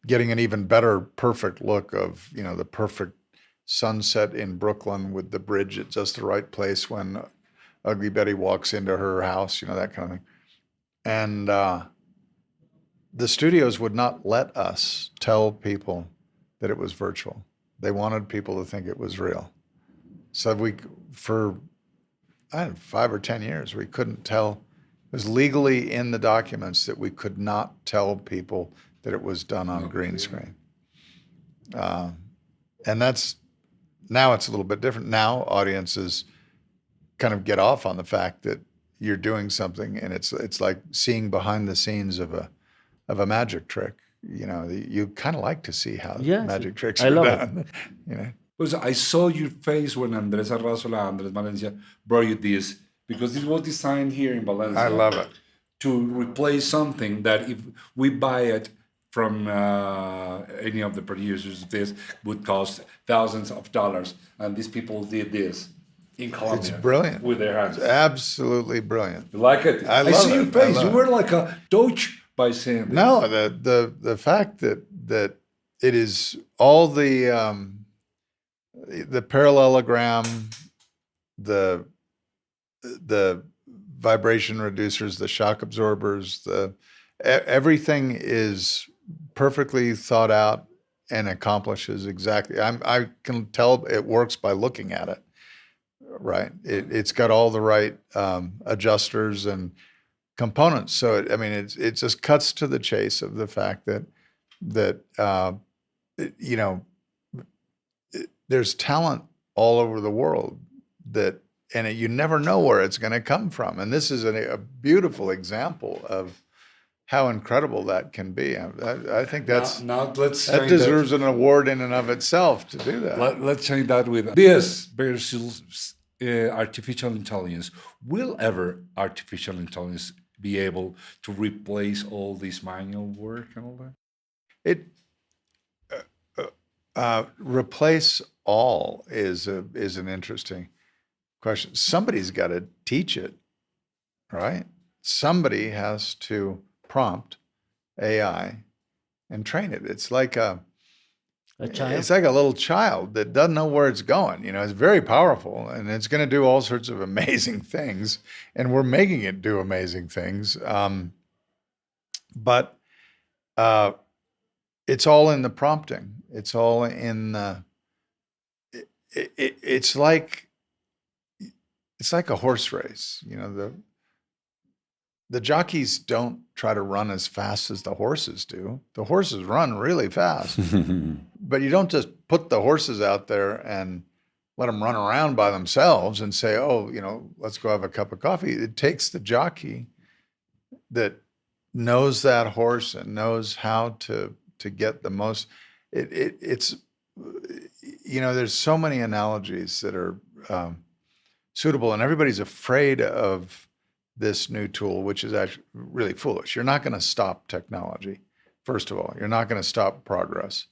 getting an even better perfect look of, the perfect sunset in Brooklyn with the bridge at just the right place when Ugly Betty walks into her house, that kind of thing. And the studios would not let us tell people that it was virtual. They wanted people to think it was real. So for 5 or 10 years, we couldn't tell. It was legally in the documents that we could not tell people that it was done on green screen. And now it's a little bit different. Now audiences kind of get off on the fact that you're doing something, and it's like seeing behind the scenes of a magic trick. You kind of like to see how magic tricks are done. Because I saw your face when Andrés Arrazola, Andrés Valencia brought you this, because this was designed here in Valencia. I love it. To replace something that if we buy it from any of the producers, this would cost thousands of dollars. And these people did this in Colombia. It's brilliant. With their hands. It's absolutely brilliant. You like it? I love see it. your face. You were like a Doge by saying this. No, the fact that it is all the parallelogram, the vibration reducers, the shock absorbers, everything is perfectly thought out and accomplishes exactly. I can tell it works by looking at it. Right, it's got all the right adjusters and components. So it just cuts to the chase of the fact that there's talent all over the world and you never know where it's going to come from. And this is a beautiful example of how incredible that can be. I think that deserves an award in and of itself to do that. Let's change that with this versus artificial intelligence. Will ever artificial intelligence be able to replace all this manual work and all that? Replace all is an interesting question. Somebody's got to teach it, right? Somebody has to prompt AI and train it. It's like a child. It's like a little child that doesn't know where it's going. It's very powerful, and it's going to do all sorts of amazing things, and we're making it do amazing things. But it's all in the prompting. It's all in the. It's like a horse race. The jockeys don't try to run as fast as the horses do. The horses run really fast. But you don't just put the horses out there and let them run around by themselves and say, let's go have a cup of coffee. It takes the jockey that knows that horse and knows how to get the most. It's there's so many analogies that are suitable, and everybody's afraid of this new tool, which is actually really foolish. You're not going to stop technology. First of all, you're not going to stop progress.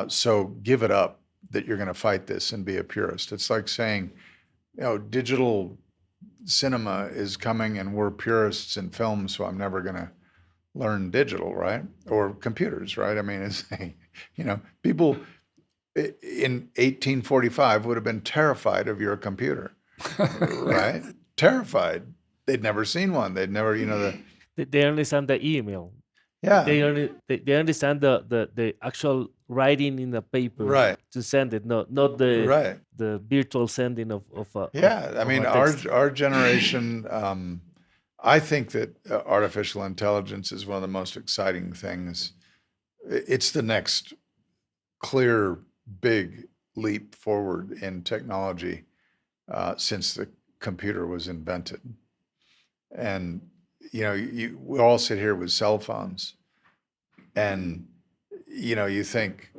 So give it up that you're going to fight this and be a purist. It's like saying, digital cinema is coming and we're purists in film, so I'm never going to learn digital, right? Or computers, right? It's, people in 1845 would have been terrified of your computer, right? Terrified. They'd never seen one. They'd never, They understand the email. Yeah. They understand the actual writing in the paper Right. to send it, not the Right. the virtual sending of Yeah. I of mean, a our text. our generation. I think that artificial intelligence is one of the most exciting things. It's the next clear, big leap forward in technology since the computer was invented. And we all sit here with cell phones, and you think,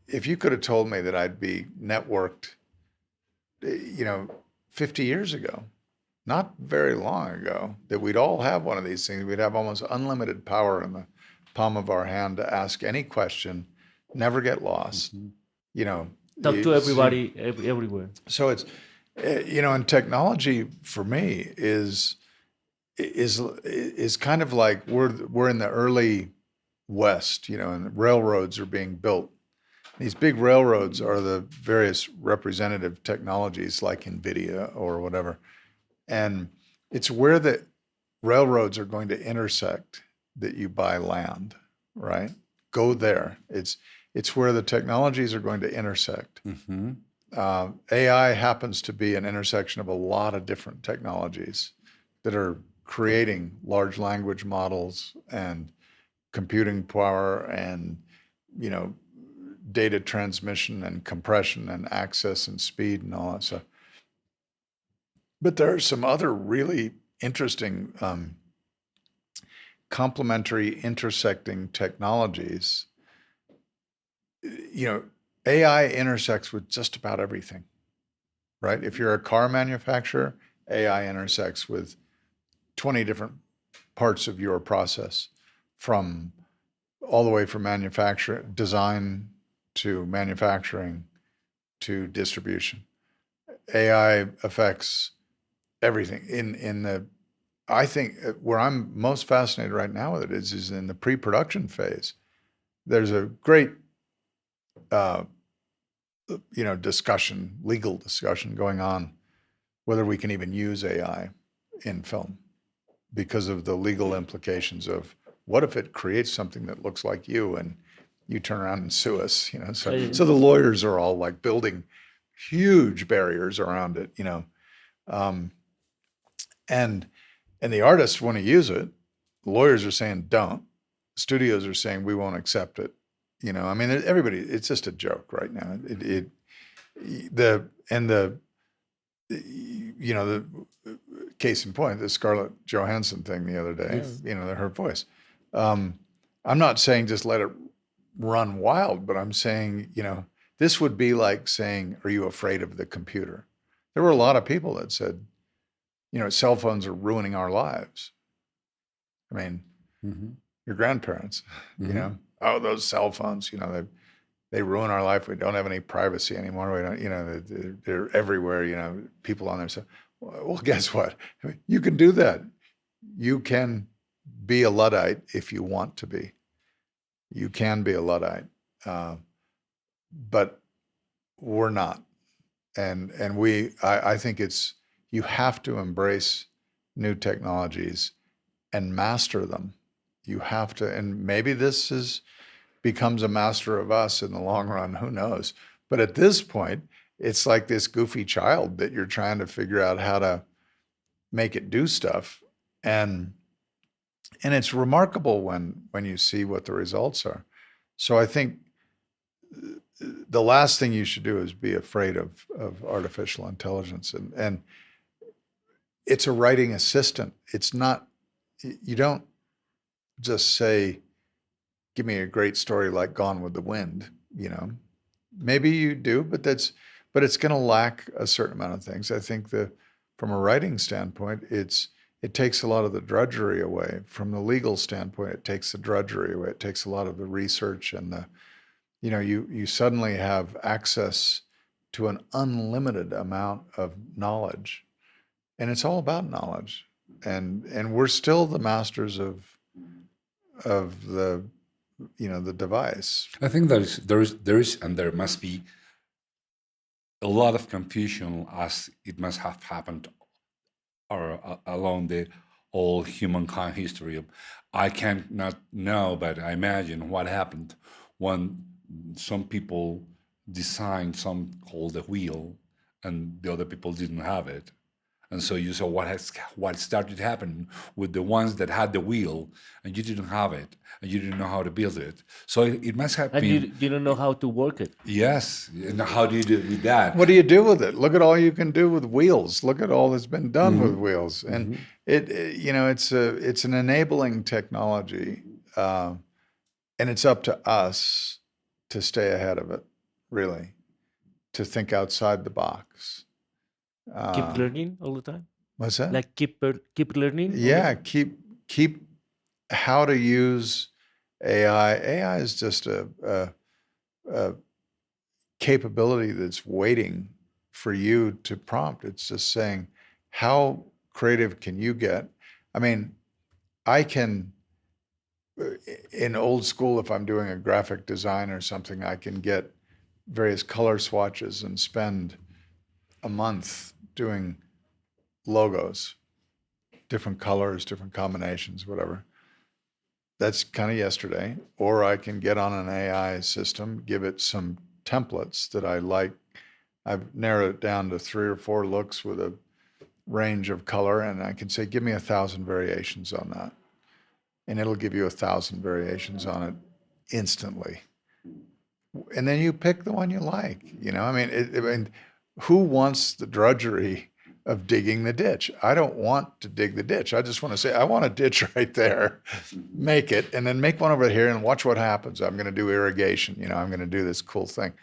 if you could have told me that I'd be networked, 50 years ago, not very long ago, that we'd all have one of these things. We'd have almost unlimited power in the palm of our hand to ask any question, never get lost. Talk to everybody everywhere. So it's, and technology for me is kind of like we're in the early West, and railroads are being built. These big railroads are the various representative technologies like NVIDIA or whatever. And it's where the railroads are going to intersect that you buy land, right? Go there. It's where the technologies are going to intersect. Mm-hmm. AI happens to be an intersection of a lot of different technologies that are creating large language models and computing power and, data transmission and compression and access and speed and all that stuff. But there are some other really interesting complementary intersecting technologies. AI intersects with just about everything, right? If you're a car manufacturer, AI intersects with 20 different parts of your process, from all the way from manufacturing, design to manufacturing to distribution. AI affects everything. I think where I'm most fascinated right now with it is in the pre-production phase. There's a great, legal discussion going on whether we can even use AI in film because of the legal implications of what if it creates something that looks like you and you turn around and sue us, So the lawyers are all like building huge barriers around it, and the artists want to use it. Lawyers are saying don't. Studios are saying we won't accept it. Everybody. It's just a joke right now. The case in point, the Scarlett Johansson thing the other day. Yes. Her voice. I'm not saying just let it run wild, but I'm saying this would be like saying, "Are you afraid of the computer?" There were a lot of people that said, cell phones are ruining our lives. Mm-hmm. Your grandparents, Mm-hmm. Oh, those cell phones, they ruin our life. We don't have any privacy anymore. We don't, they're everywhere, people on there. So, well, guess what? You can do that. You can be a Luddite if you want to be. You can be a Luddite, but we're not. And I think you have to embrace new technologies and master them. You have to, and maybe this becomes a master of us in the long run, who knows? But at this point, it's like this goofy child that you're trying to figure out how to make it do stuff. And it's remarkable when you see what the results are. So I think the last thing you should do is be afraid of artificial intelligence. And it's a writing assistant. It's not, you don't just say, give me a great story like Gone with the Wind, Maybe you do, but it's going to lack a certain amount of things. I think from a writing standpoint, it takes a lot of the drudgery away. From the legal standpoint, it takes the drudgery away. It takes a lot of the research and you suddenly have access to an unlimited amount of knowledge, and it's all about knowledge. And we're still the masters of the the device. I think there is and there must be a lot of confusion, as it must have happened or along all humankind history. I can't not know, but I imagine what happened when some people designed some called the wheel, and the other people didn't have it. And so you saw what started happening with the ones that had the wheel, and you didn't have it, and you didn't know how to build it. So it must have And been you don't know how to work it. yes. And how do you do with that? What do you do with it? Look at all you can do with wheels. Look at all that's been done with wheels, and it's an enabling technology, and it's up to us to stay ahead of it. Really, to think outside the box. Keep learning all the time. What's that? Like keep learning. all the Yeah, time? keep how to use AI. AI is just a capability that's waiting for you to prompt. It's just saying, how creative can you get? I mean, I can, in old school, if I'm doing a graphic design or something, I can get various color swatches and spend a month doing logos, different colors, different combinations, whatever. That's kind of yesterday. Or I can get on an AI system, give it some templates that I like. I've narrowed it down to 3 or 4 looks with a range of color, and I can say, give me 1,000 variations on that. And it'll give you 1,000 variations on it instantly. And then you pick the one you like. I mean, who wants the drudgery of digging the ditch? I don't want to dig the ditch. I just want to say, I want a ditch right there, make it, and then make one over here and watch what happens. I'm going to do irrigation. I'm going to do this cool thing.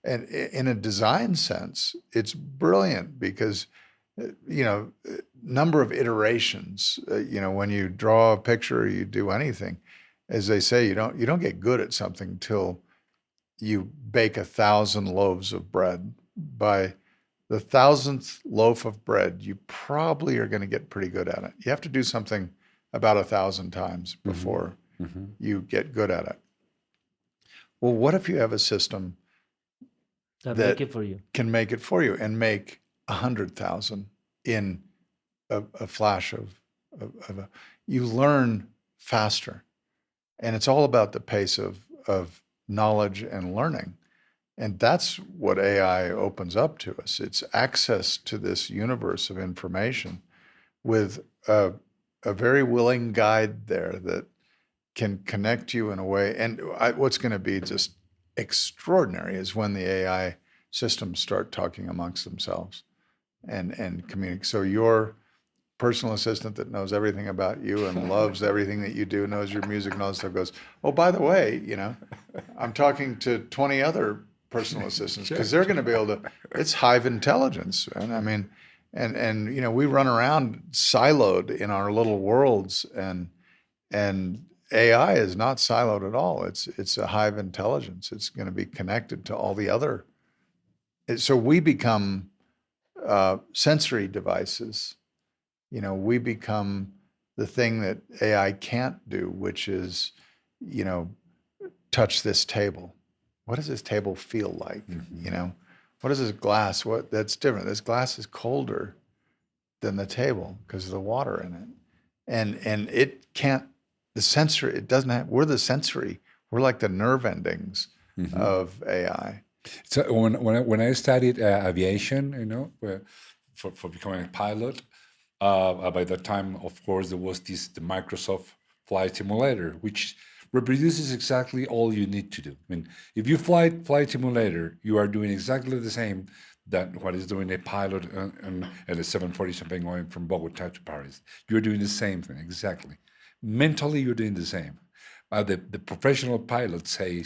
And in a design sense, it's brilliant because, number of iterations, when you draw a picture or you do anything, as they say, you don't get good at something till you bake 1,000 loaves of bread. By the 1,000th loaf of bread, you probably are going to get pretty good at it. You have to do something about 1,000 times before you get good at it. Well, what if you have a system That that make it for you. can make it for you and make 100,000 in a flash of you learn faster. And it's all about the pace of knowledge and learning. And that's what AI opens up to us. It's access to this universe of information with a very willing guide there that can connect you in a way. And what's going to be just extraordinary is when the AI systems start talking amongst themselves and communicate. So your personal assistant that knows everything about you and loves everything that you do, knows your music and all that stuff, goes, oh, by the way, I'm talking to 20 other personal assistants because they're going to be able to, it's hive intelligence. And I mean, and we run around siloed in our little worlds, and AI is not siloed at all. It's a hive intelligence. It's going to be connected to all the other. So we become sensory devices. We become the thing that AI can't do, which is, touch this table. What does this table feel like? What is this glass? That's different. This glass is colder than the table because of the water in it. And it can't, the sensory, it doesn't have, we're the sensory. We're like the nerve endings of AI. So when I studied aviation, for becoming a pilot, by that time, of course, there was the Microsoft Flight Simulator, which reproduces exactly all you need to do. I mean, if you flight simulator, you are doing exactly the same that what is doing a pilot at a 747 going from Bogota to Paris. You're doing the same thing, exactly. Mentally, you're doing the same. The professional pilots say,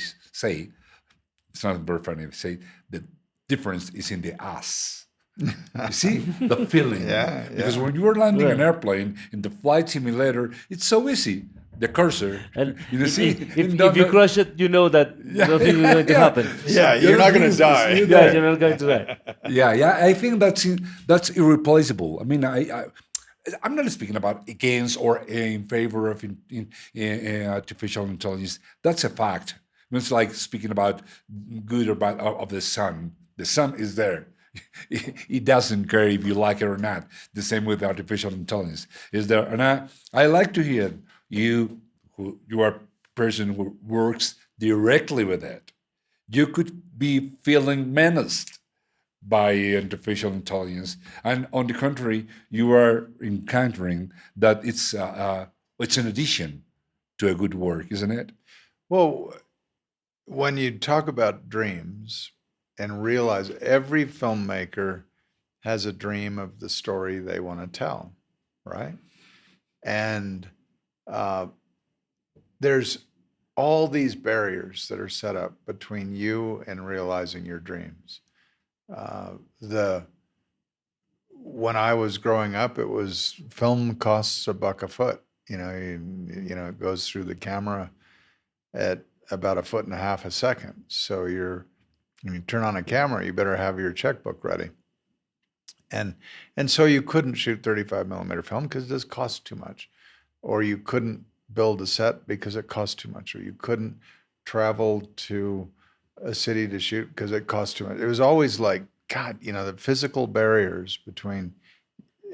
it's not very funny, they say the difference is in the us. You see the feeling. Yeah. Because when you are landing an airplane in the flight simulator, it's so easy. The cursor, And see, if you crush it, you know that nothing is going to happen. Yeah, you're not going to die. Yeah, you're not going to die. Yeah. I think that's irreplaceable. I mean, I'm not speaking about against or in favor of artificial intelligence. That's a fact. It's like speaking about good or bad of the sun. The sun is there. it doesn't care if you like it or not. The same with artificial intelligence. Is there? And I like to hear you are a person who works directly with it. You could be feeling menaced by artificial intelligence, and on the contrary, you are encountering that it's an addition to a good work, isn't it? Well, when you talk about dreams and realize every filmmaker has a dream of the story they want to tell, right? And there's all these barriers that are set up between you and realizing your dreams. When I was growing up, it was film costs $1 a foot. It goes through the camera at about 1.5 feet a second. So when you turn on a camera, you better have your checkbook ready. And so you couldn't shoot 35 millimeter film because it just cost too much, or you couldn't build a set because it cost too much, or you couldn't travel to a city to shoot because it cost too much. It was always like, God, the physical barriers between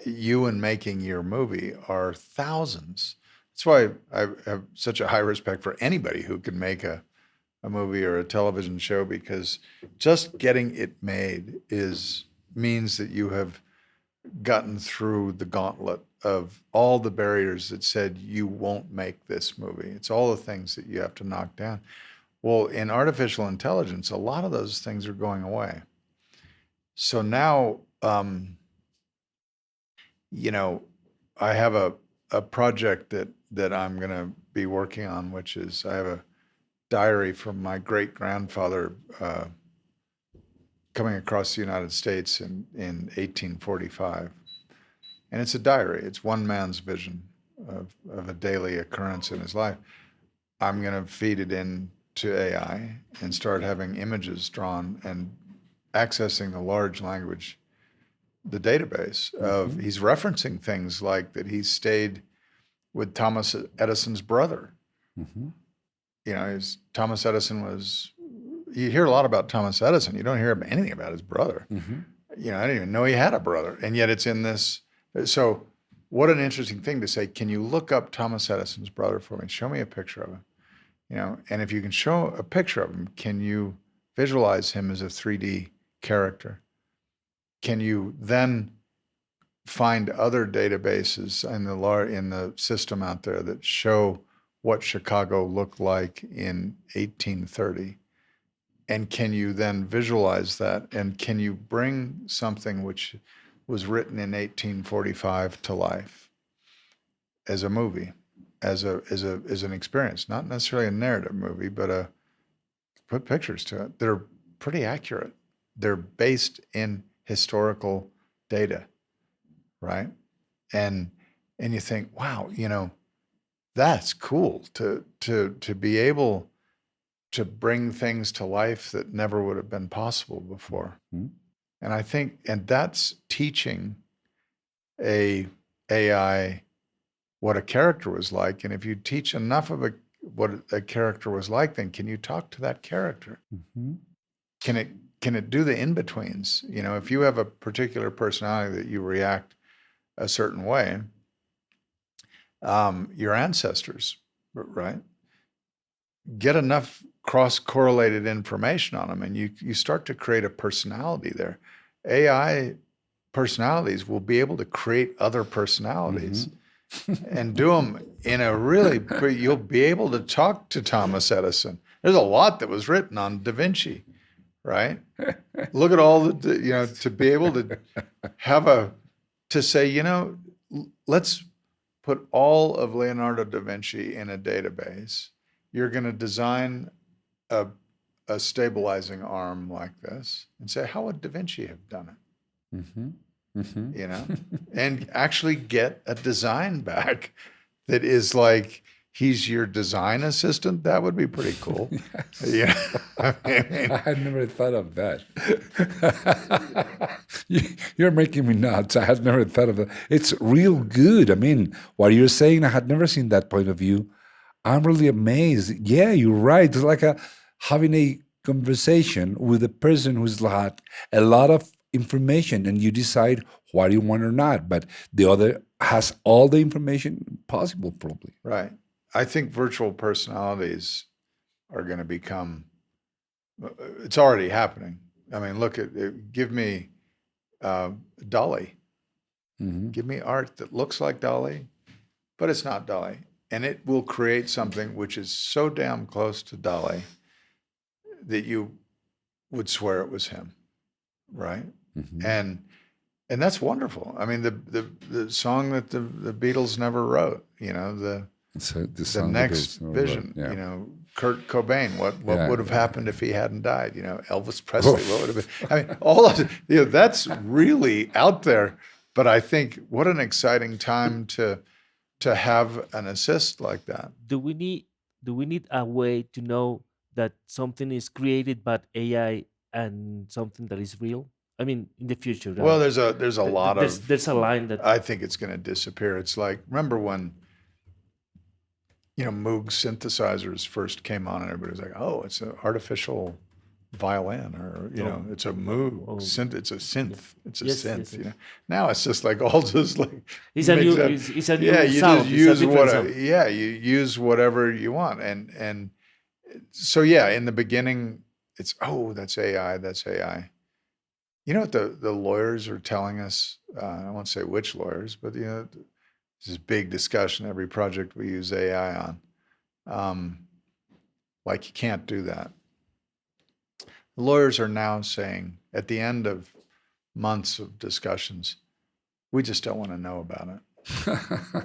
you and making your movie are thousands. That's why I have such a high respect for anybody who can make a movie or a television show, because just getting it made means that you have gotten through the gauntlet of all the barriers that said you won't make this movie. It's all the things that you have to knock down. Well, in artificial intelligence, a lot of those things are going away. So now, I have a project that I'm going to be working on, which is I have a diary from my great-grandfather coming across the United States in 1845. And it's a diary. It's one man's vision of a daily occurrence in his life. I'm going to feed it into AI and start having images drawn and accessing the large language, the database of, he's referencing things like that he stayed with Thomas Edison's brother. Thomas Edison you hear a lot about Thomas Edison. You don't hear anything about his brother. I didn't even know he had a brother. And yet it's in this. So what an interesting thing to say, can you look up Thomas Edison's brother for me? Show me a picture of him. And if you can show a picture of him, can you visualize him as a 3D character? Can you then find other databases in the system out there that show what Chicago looked like in 1830? And can you then visualize that? And can you bring something which was written in 1845 to life as a movie, as an experience? Not necessarily a narrative movie, but put pictures to it. They're pretty accurate. They're based in historical data, right? And you think, wow, that's cool to be able to bring things to life that never would have been possible before. And I think, and that's teaching a AI what a character was like. And if you teach enough of what a character was like, then can you talk to that character? Can it do the in-betweens? If you have a particular personality that you react a certain way, your ancestors, right? Get enough cross-correlated information on them, and you start to create a personality there. AI personalities will be able to create other personalities and do them in a really, you'll be able to talk to Thomas Edison. There's a lot that was written on Da Vinci, right? Look at all to be able to to say, let's put all of Leonardo da Vinci in a database. You're going to design a stabilizing arm like this and say, how would Da Vinci have done it? And actually get a design back that is like, he's your design assistant. That would be pretty cool. I had never thought of that. You're making me nuts. I had never thought of that. It's real good. I mean, what you're saying, I had never seen that point of view. I'm really amazed. Yeah, you're right. It's like having a conversation with a person who's had a lot of information and you decide what you want or not. But the other has all the information possible, probably. Right. I think virtual personalities are going to become, it's already happening. I mean, look at, give me Dolly. Mm-hmm. Give me art that looks like Dolly, but it's not Dolly. And it will create something which is so damn close to Dolly that you would swear it was him, right? Mm-hmm. And that's wonderful. I mean, the song that the Beatles never wrote, you know, the next vision, yeah. you know, Kurt Cobain, what Yeah, would have yeah. happened if he hadn't died? You know, Elvis Presley, what would have been? I mean, all of it, you know, that's really out there. But I think what an exciting time to have an assist like that. Do we need a way to know that something is created by AI and something that is real? I mean, in the future. Well, there's a lot of. there's a line that I think it's going to disappear. It's like, remember when, you know, Moog synthesizers first came on and everybody was like, oh, it's an artificial violin, or, you know, it's a Moog synth, it's a synth, it's a Yes, synth, yes, you yes. know. Now it's just like all just like. it's a new mix up. it's a new Yeah, you sound. just It's a use different sound. you use whatever you want. And so, yeah, in the beginning, it's, oh, that's AI, that's AI. You know what the lawyers are telling us? I won't say which lawyers, but, you know, this is big discussion. Every project we use AI on. Like, you can't do that. The lawyers are now saying, at the end of months of discussions, we just don't want to know about it.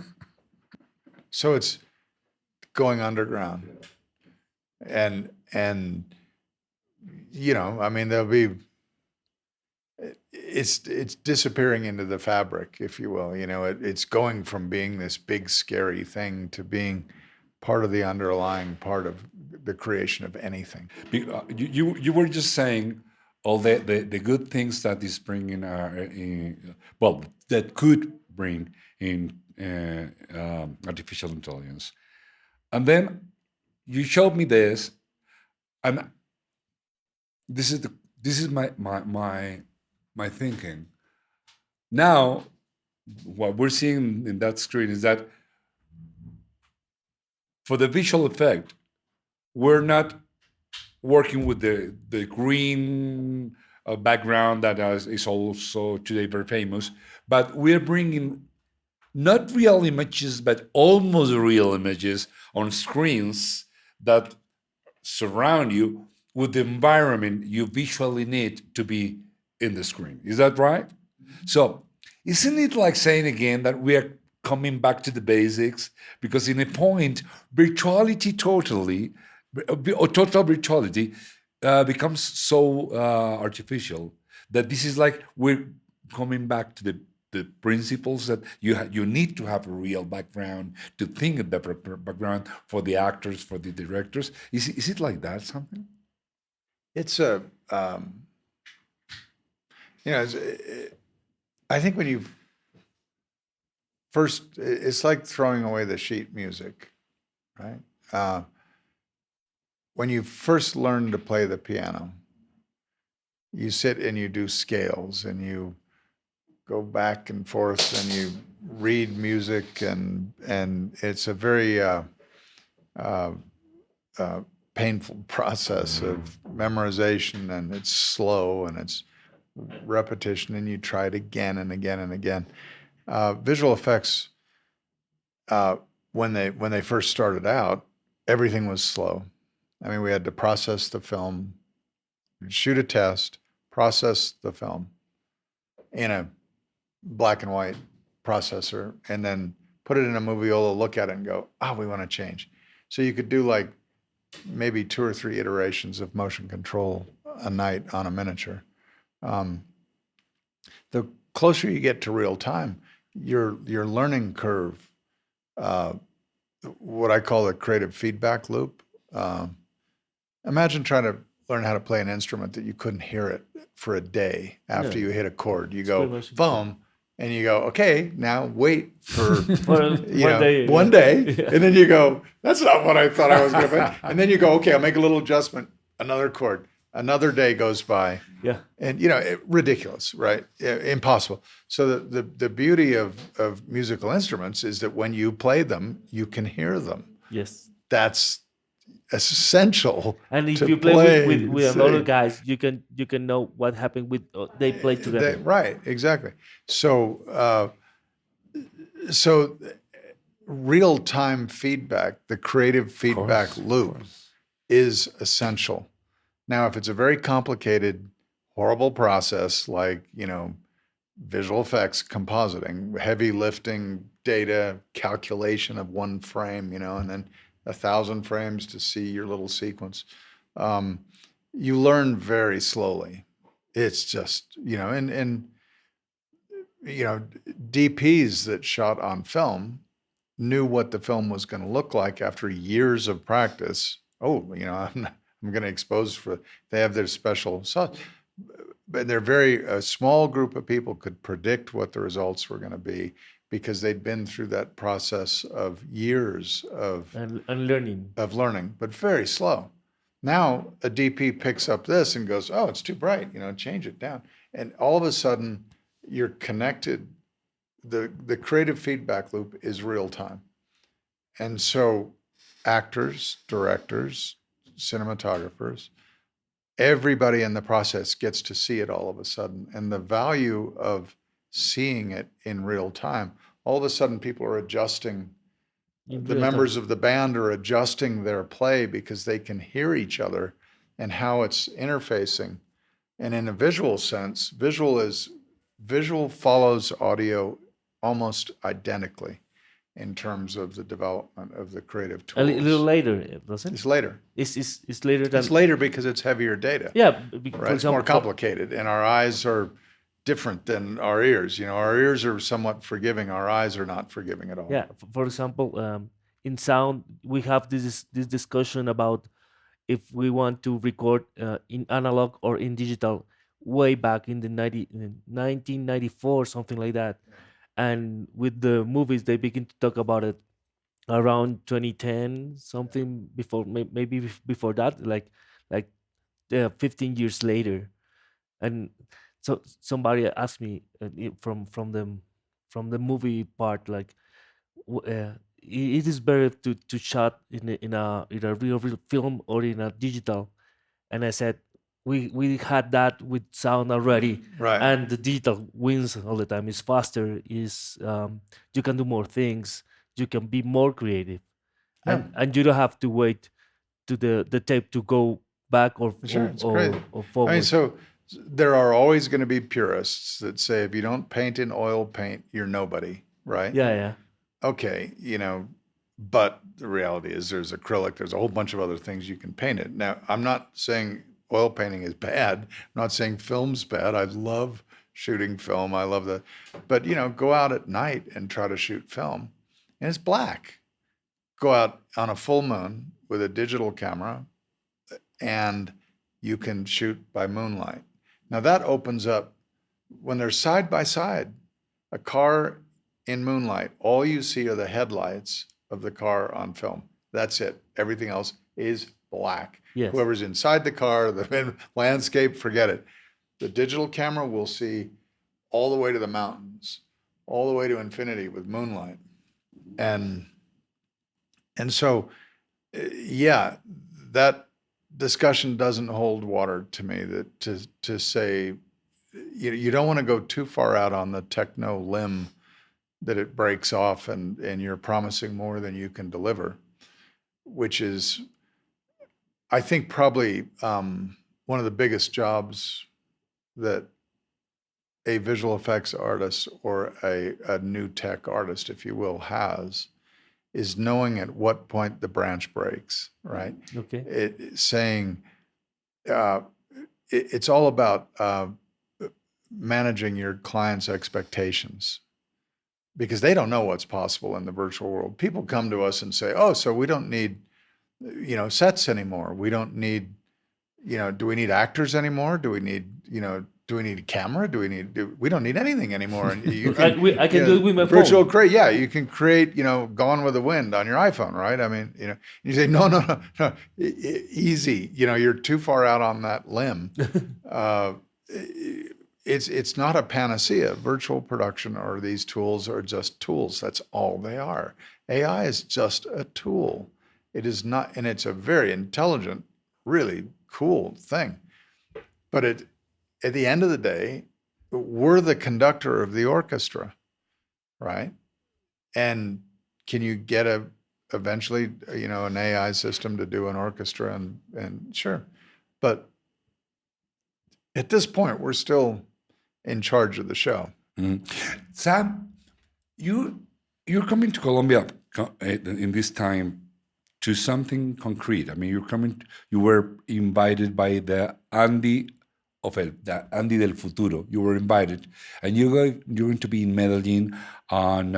So it's going underground. And you know, I mean, it's disappearing into the fabric, if you will. You know, it's going from being this big, scary thing to being part of the underlying part of the creation of anything. You were just saying all the good things that is bringing well, that could bring in artificial intelligence, and then you showed me this, and this is my thinking. Now, what we're seeing in that screen is that for the visual effect, we're not working with the green background that is also today very famous, but we're bringing not real images, but almost real images on screens that surround you with the environment you visually need to be in the screen. Is that right? So isn't it like saying again that we are coming back to the basics? Because in a point, virtuality totally, or total virtuality becomes so artificial that this is like we're coming back to the principles that you need to have a real background to think of the background for the actors, for the directors. Is it like that something? It's a, you know, I think when you first, it's like throwing away the sheet music, right? When you first learn to play the piano, you sit and you do scales and you go back and forth and you read music, and it's a very painful process of memorization, and it's slow and it's repetition, and you try it again and again and again. Visual effects, when they first started out, everything was slow. I mean, we had to process the film, shoot a test, process the film in a black and white processor, and then put it in a moviola, look at it and go, we want to change. So you could do like maybe 2 or 3 iterations of motion control a night on a miniature. The closer you get to real time, your learning curve, what I call a creative feedback loop. Imagine trying to learn how to play an instrument that you couldn't hear it for a day after you hit a chord. You go, boom, and you go, okay, now wait for one day. And then you go, that's not what I thought I was going to play. And then you go, okay, I'll make a little adjustment, another chord. Another day goes by. Yeah. And ridiculous, right? Impossible. So the beauty of musical instruments is that when you play them, you can hear them. Yes. That's essential. And if to you play with sing. another guys, you can know what happened with they play together. Right, exactly. So so real time feedback, the creative feedback loop, is essential. Now, if it's a very complicated, horrible process like, visual effects, compositing, heavy lifting, data, calculation of one frame, and then 1,000 frames to see your little sequence, you learn very slowly. It's just, and DPs that shot on film knew what the film was going to look like after years of practice. I'm going to expose they have their special sauce. But a small group of people could predict what the results were going to be because they'd been through that process of years of learning, but very slow. Now a DP picks up this and goes, oh, it's too bright, change it down. And all of a sudden you're connected. The creative feedback loop is real time. And so actors, directors, cinematographers, everybody in the process gets to see it all of a sudden. And the value of seeing it in real time, all of a sudden people are adjusting. The members of the band are adjusting their play because they can hear each other and how it's interfacing. And in a visual sense, visual follows audio almost identically in terms of the development of the creative tools. A little later, doesn't it? It's later. It's later than... It's later because it's heavier data. Yeah. Right? It's more complicated, and our eyes are different than our ears. Our ears are somewhat forgiving. Our eyes are not forgiving at all. Yeah. For example, in sound, we have this discussion about if we want to record in analog or in digital way back in the 1994, something like that. And with the movies, they begin to talk about it around 2010, something before, maybe before that, like 15 years later. And so somebody asked me from the movie part, like, it is better to shot in a real film or in a digital. And I said, we had that with sound already, Right. And the digital wins all the time. It's faster. You can do more things. You can be more creative, and you don't have to wait to the tape to go back or forward. So there are always going to be purists that say if you don't paint in oil paint, you're nobody, right? Yeah. Okay, but the reality is there's acrylic. There's a whole bunch of other things you can paint it. Now, I'm not saying oil painting is bad. I'm not saying film's bad. I love shooting film. I love that. But, go out at night and try to shoot film, and it's black. Go out on a full moon with a digital camera, and you can shoot by moonlight. Now, that opens up, when they're side by side, a car in moonlight, all you see are the headlights of the car on film. That's it. Everything else is black. Yes. Whoever's inside the car, the landscape, forget it. The digital camera will see all the way to the mountains, all the way to infinity with moonlight. And so, yeah, that discussion doesn't hold water to me, that to say, you don't want to go too far out on the techno limb that it breaks off and you're promising more than you can deliver, which is, I think, probably one of the biggest jobs that a visual effects artist or a new tech artist, if you will, has, is knowing at what point the branch breaks, right? Okay. It's all about managing your client's expectations, because they don't know what's possible in the virtual world. People come to us and say, oh, so we don't need, sets anymore. We don't need, do we need actors anymore? Do we need, do we need a camera? We don't need anything anymore. And you I can do it with my virtual phone. create. Yeah, you can create, Gone with the Wind on your iPhone, right? I mean, you say, no, easy. You're too far out on that limb. It's not a panacea. Virtual production or these tools are just tools. That's all they are. AI is just a tool. It is not, and it's a very intelligent, really cool thing. But at the end of the day, we're the conductor of the orchestra, right? And can you get eventually, an AI system to do an orchestra and sure. But at this point, we're still in charge of the show. Sam, you're coming to Colombia in this time to something concrete. I mean, you were invited by the Andy the Andy del Futuro. You were invited, and you're going to be in Medellin on.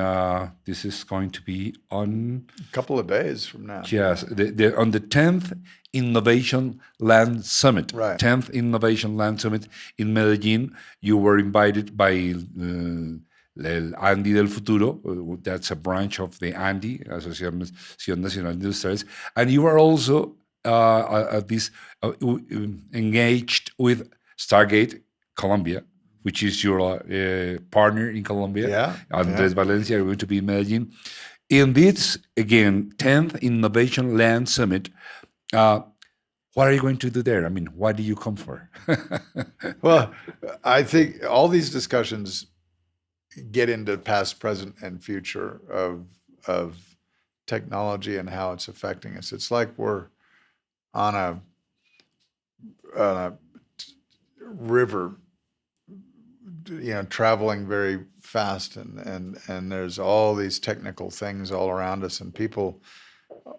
This is going to be on. A couple of days from now. Yes, on the 10th Innovation Land Summit. Right. 10th Innovation Land Summit in Medellin. You were invited by el Andy del Futuro. That's a branch of the Andy, Asociación Nacional de Industriales. And you are also engaged with Stargate Colombia, which is your partner in Colombia. Yeah. Andres Valencia, you're going to be in Medellin. In this, again, 10th Innovation Land Summit, what are you going to do there? I mean, what do you come for? Well, I think all these discussions get into past, present, and future of technology and how it's affecting us. It's like we're on a river, traveling very fast, and there's all these technical things all around us, and people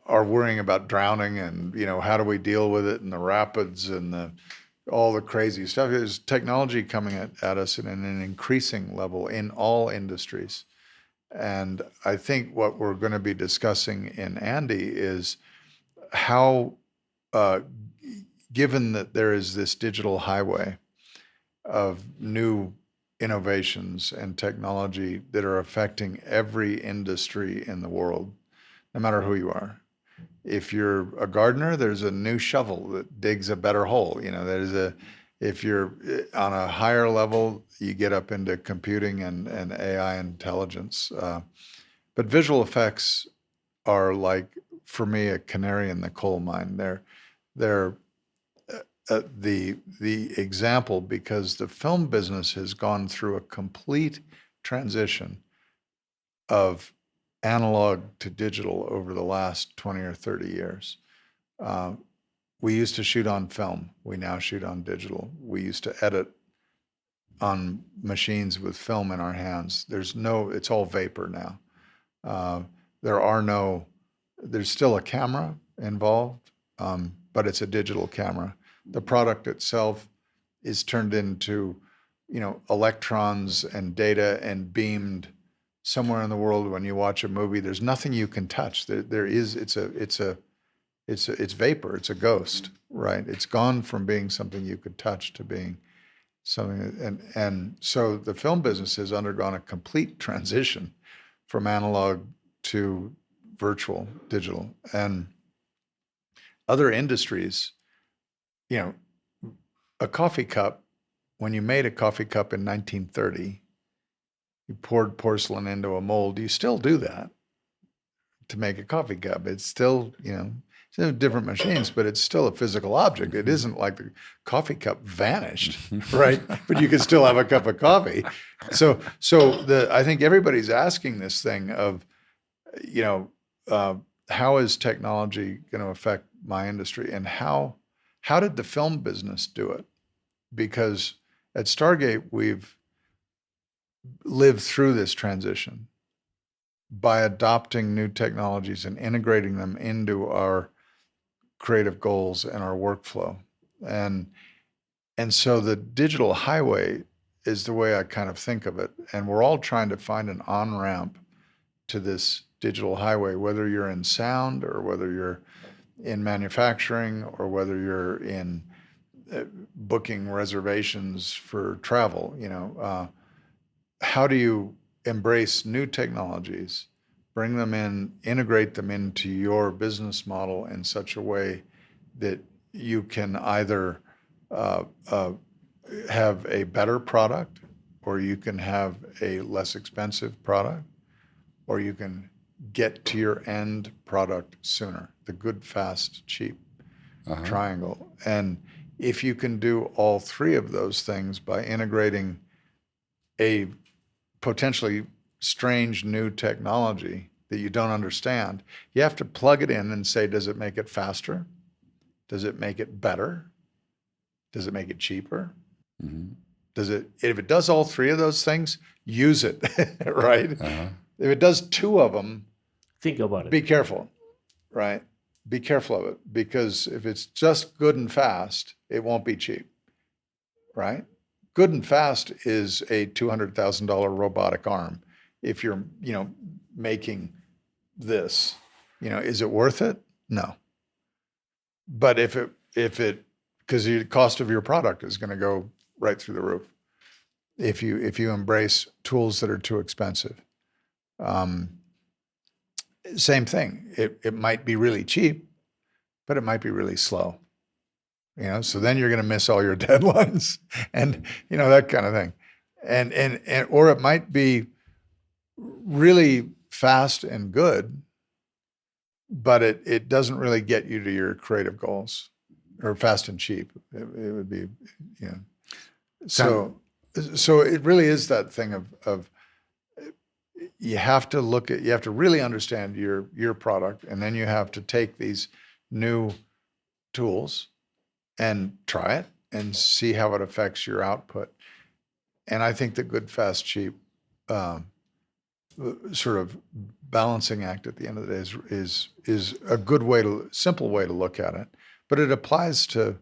are worrying about drowning, and how do we deal with it, and the rapids and all the crazy stuff. There's technology coming at us at an increasing level in all industries. And I think what we're going to be discussing in Andy is how, given that there is this digital highway of new innovations and technology that are affecting every industry in the world, no matter who you are. If you're a gardener, there's a new shovel that digs a better hole. If you're on a higher level, you get up into computing and AI intelligence. But visual effects are like, for me, a canary in the coal mine. They're the example, because the film business has gone through a complete transition of analog to digital over the last 20 or 30 years. We used to shoot on film. We now shoot on digital. We used to edit on machines with film in our hands. It's all vapor now. There's still a camera involved, but it's a digital camera. The product itself is turned into, electrons and data and beamed somewhere in the world. When you watch a movie, there's nothing you can touch. It's vapor. It's a ghost, right? It's gone from being something you could touch to being something. And so the film business has undergone a complete transition from analog to virtual, digital. And other industries, a coffee cup, when you made a coffee cup in 1930, you poured porcelain into a mold. You still do that to make a coffee cup. It's still, it's different machines, but it's still a physical object. It isn't like the coffee cup vanished, right? But you can still have a cup of coffee. So I think everybody's asking this thing of, how is technology going to affect my industry, and how did the film business do it? Because at Stargate, we've lived through this transition by adopting new technologies and integrating them into our creative goals and our workflow. And so the digital highway is the way I kind of think of it. And we're all trying to find an on-ramp to this digital highway, whether you're in sound or whether you're in manufacturing or whether you're in booking reservations for travel. How do you embrace new technologies, bring them in, integrate them into your business model in such a way that you can either have a better product, or you can have a less expensive product, or you can get to your end product sooner, the good, fast, cheap triangle. And if you can do all three of those things by integrating a potentially strange new technology that you don't understand, you have to plug it in and say, does it make it faster? Does it make it better? Does it make it cheaper? If it does all three of those things, use it, right? If it does two of them, Think about it. be careful, right? Be careful of it, because if it's just good and fast, it won't be cheap, right? Good and fast is a $200,000 robotic arm. If you're, making this, is it worth it? No. But if it, because the cost of your product is going to go right through the roof if you embrace tools that are too expensive. Same thing. It might be really cheap, but it might be really slow. So then you're going to miss all your deadlines and that kind of thing. And or it might be really fast and good, but it doesn't really get you to your creative goals. Or fast and cheap. It would be, So it really is that thing of you have to really understand your product, and then you have to take these new tools and try it and see how it affects your output. And I think the good, fast, cheap sort of balancing act at the end of the day is a good simple way to look at it. But it applies to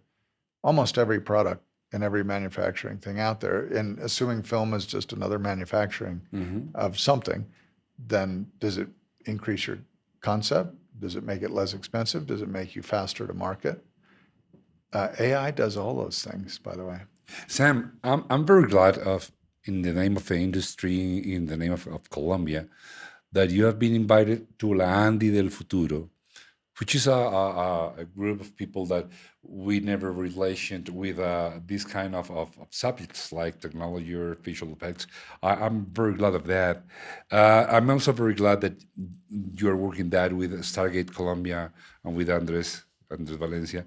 almost every product and every manufacturing thing out there. And assuming film is just another manufacturing of something, then does it increase your concept? Does it make it less expensive? Does it make you faster to market? AI does all those things, by the way. Sam, I'm very glad in the name of the industry, in the name of Colombia, that you have been invited to La Andy del Futuro, which is a group of people that we never relationed with this kind of subjects like technology or visual effects. I'm very glad of that. I'm also very glad that you're working that with Stargate Colombia and with Andres Valencia.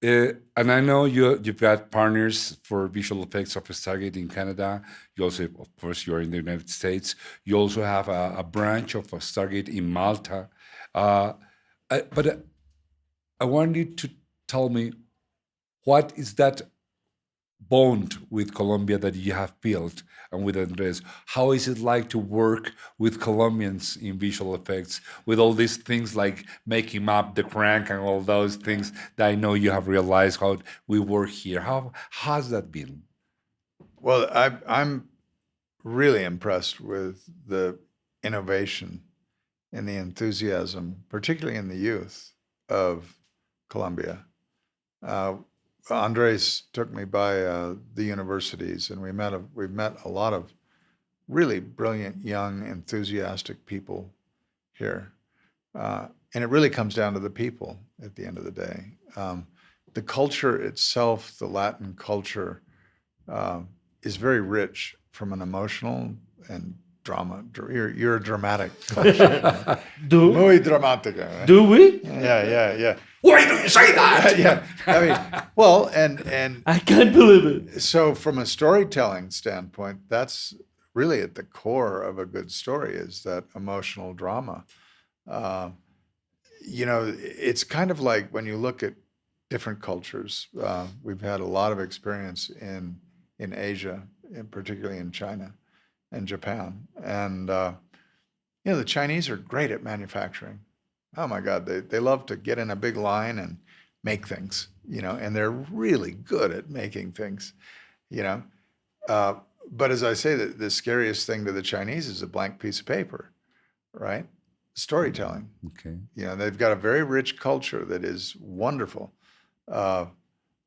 And I know you've got partners for visual effects of Stargate in Canada. You also, of course, you're in the United States. You also have a branch of Stargate in Malta. But I want you to tell me, what is that bond with Colombia that you have built, and with Andres? How is it like to work with Colombians in visual effects, with all these things like making up the crank and all those things that I know you have realized how we work here? How has that been? Well, I'm really impressed with the innovation and the enthusiasm, particularly in the youth of Colombia. Andres took me by the universities, and we've met a lot of really brilliant, young, enthusiastic people here. And it really comes down to the people at the end of the day. The culture itself, the Latin culture, is very rich from an emotional and drama. You're a dramatic culture. Muy dramática. Right? Do we? Yeah. Why do you say that? Yeah. I mean, well, and I can't believe it. so from a storytelling standpoint, that's really at the core of a good story, is that emotional drama. It's kind of like when you look at different cultures. We've had a lot of experience in Asia, and particularly in China and Japan. And, the Chinese are great at manufacturing. Oh my God, they love to get in a big line and make things, and they're really good at making things, But as I say, the scariest thing to the Chinese is a blank piece of paper, right? Storytelling. Okay. They've got a very rich culture that is wonderful.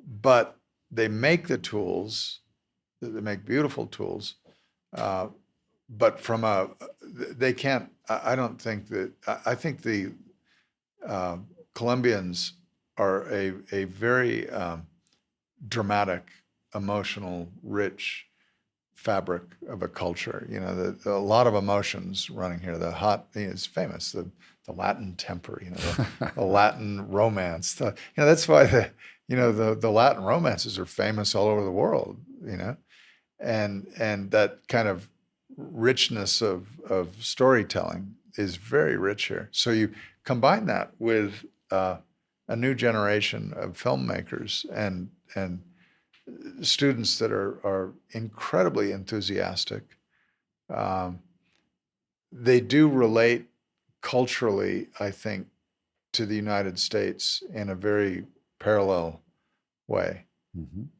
but they make the tools, they make beautiful tools, but they can't, I don't think that, I think the Colombians are a very dramatic, emotional, rich fabric of a culture. You know, a lot of emotions running here. The hot, it's famous, the Latin temper, you know, the Latin romance. That's why the Latin romances are famous all over the world, you know, and that kind of richness of storytelling is very rich here. So you combine that with a new generation of filmmakers and students that are incredibly enthusiastic. They do relate culturally, I think, to the United States in a very parallel way.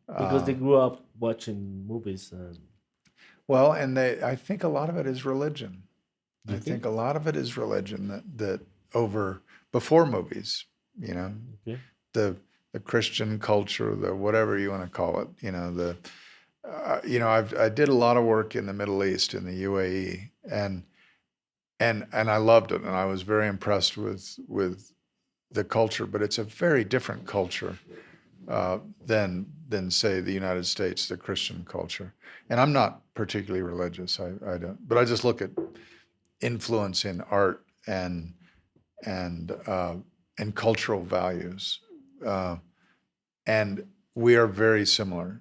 Because they grew up watching movies. Well, and I think a lot of it is religion. You I think? think a lot of it is religion that before movies, you know, Okay. the Christian culture, the whatever you want to call it, you know, I did a lot of work in the Middle East, in the UAE, and I loved it, and I was very impressed with the culture, but it's a very different culture than say the United States, the Christian culture. And I'm not particularly religious. I don't, but I just look at influence in art and cultural values. And we are very similar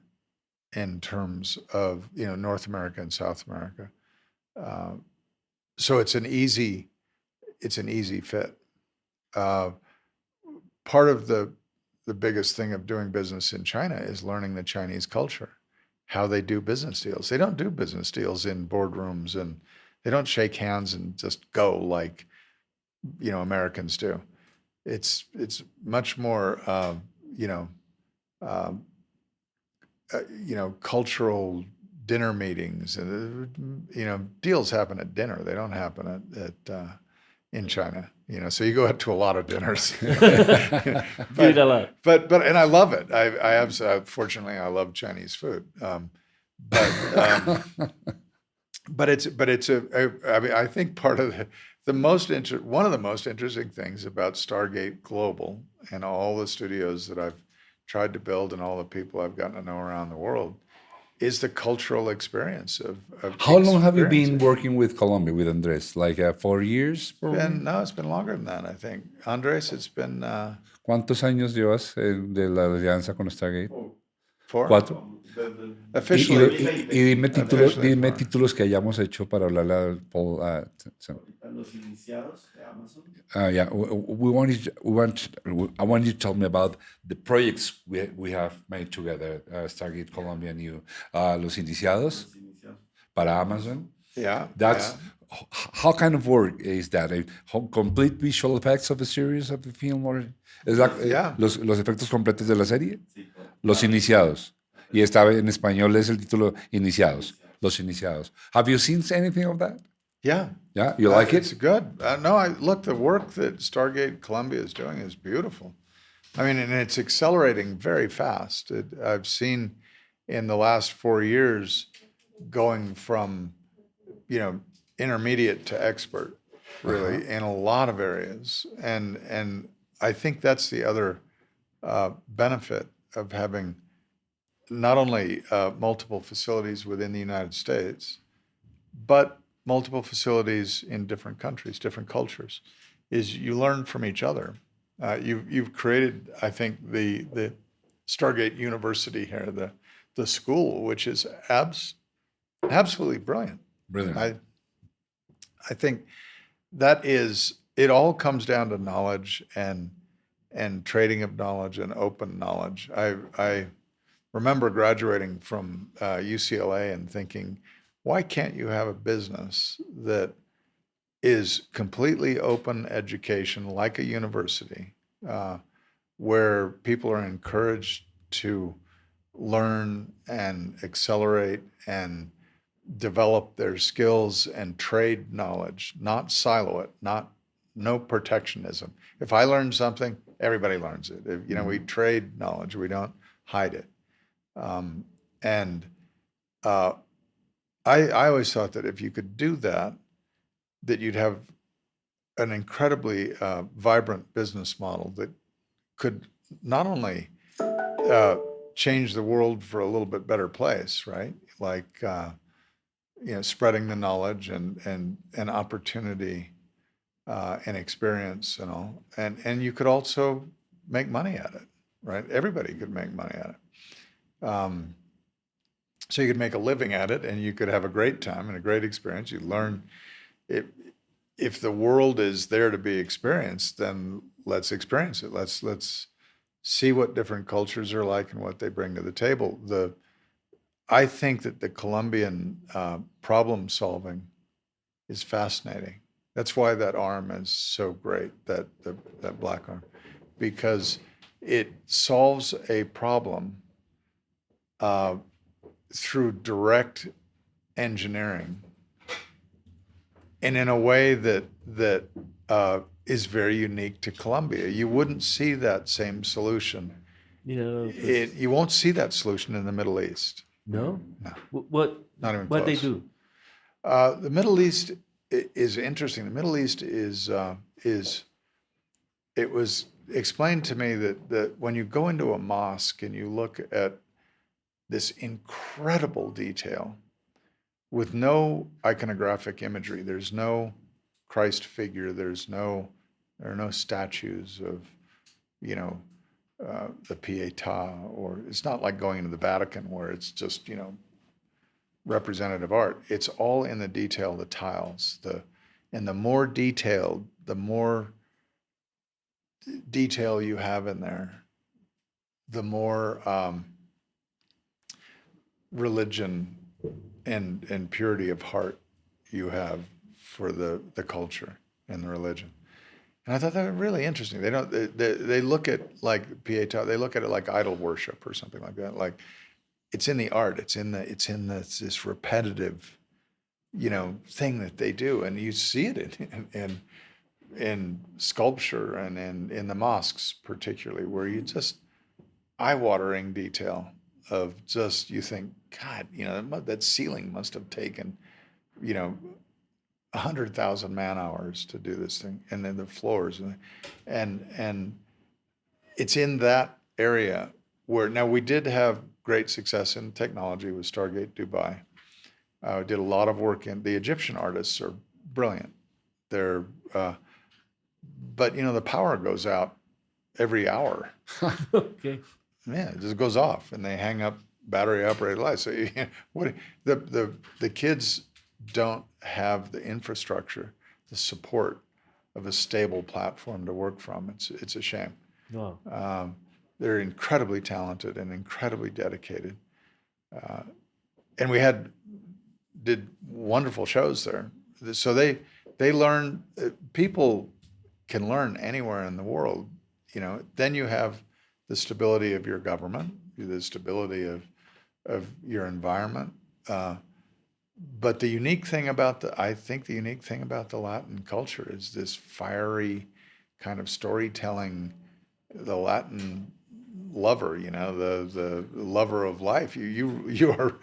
in terms of, you know, North America and South America. So it's an easy fit. Part of the biggest thing of doing business in China is learning the Chinese culture, how they do business deals. They don't do business deals in boardrooms, and they don't shake hands and just go like, you know, Americans do. It's much more, cultural dinner meetings, and deals happen at dinner. They don't happen at in China. You know, so you go out to a lot of dinners. You eat a lot. But and I love it. I absolutely, fortunately, I love Chinese food. But I mean, I think part of one of the most interesting things about Stargate Global and all the studios that I've tried to build and all the people I've gotten to know around the world is the cultural experience of How long have you experiencing. been working with Colombia, with Andres? Like 4 years? Probably? No, it's been longer than that, I think. Andres, it's been ¿Cuántos años llevas de la alianza con Stargate? 4. 4. Officially, Dime officially dime 4. títulos que hayamos hecho para hablarle al Paul. Yeah, I want you to tell me about the projects we have made together, Stargate Colombia and you. Los Iniciados para Amazon. Yeah. That's how kind of work is that? Complete visual effects of a series of the film, or is that Yeah. los efectos completos de la serie? Los Iniciados. Y esta en español es el título Iniciados. Los Iniciados. Have you seen anything of that? Yeah. Yeah, you like It's it? good. Look, the work that Stargate Colombia is doing is beautiful. I mean, and it's accelerating very fast. I've seen in the last 4 years going from, you know, intermediate to expert, really, in a lot of areas. And I think that's the other benefit of having not only multiple facilities within the United States, but multiple facilities in different countries, different cultures, is you learn from each other. You've created, I think, the Stargate University here, the school, which is absolutely brilliant. Brilliant. I think that is, it all comes down to knowledge and trading of knowledge and open knowledge. I remember graduating from UCLA and thinking, why can't you have a business that is completely open education, like a university, where people are encouraged to learn and accelerate and develop their skills and trade knowledge, not silo it, no protectionism. If I learn something, everybody learns it. We trade knowledge. We don't hide it. And I always thought that if you could do that, that you'd have an incredibly vibrant business model that could not only change the world for a little bit better place, right? Like, spreading the knowledge and opportunity and experience and all. And you could also make money at it, right? Everybody could make money at it. So you could make a living at it, and you could have a great time and a great experience. You learn, if the world is there to be experienced, then let's experience it. Let's see what different cultures are like and what they bring to the table. I think that the Colombian problem solving is fascinating. That's why that arm is so great, that black arm, because it solves a problem through direct engineering, and in a way that is very unique to Colombia. You wouldn't see that same solution. You won't see that solution in the Middle East. No? No. What Not even what they close. do? The Middle East is interesting. The Middle East is it was explained to me that when you go into a mosque and you look at this incredible detail with no iconographic imagery, there's no Christ figure, there are no statues of, the Pietà, or it's not like going into the Vatican where it's just, representative art. It's all in the detail, the tiles, and the more detailed, the more detail you have in there, the more religion and purity of heart you have for the culture and the religion. And I thought that was really interesting. They look at like Pietà, they look at it like idol worship or something like that. Like, it's in the art, it's in this repetitive, thing that they do, and you see it in sculpture and in the mosques particularly, where you just eye-watering detail of just, you think, God, that ceiling must have taken, 100,000 man hours to do this thing, and then the floors and it's in that area where now we did have great success in technology with Stargate Dubai. Did a lot of work in the Egyptian artists are brilliant. They're but the power goes out every hour. Okay. Yeah, it just goes off, and they hang up battery operated lights. So the kids don't have the infrastructure, the support of a stable platform to work from. It's a shame. Wow. They're incredibly talented and incredibly dedicated, and we did wonderful shows there. So they learn. People can learn anywhere in the world. Then you have the stability of your government, the stability of your environment. But the unique thing about I think the unique thing about the Latin culture is this fiery kind of storytelling, the Latin lover, the lover of life. You're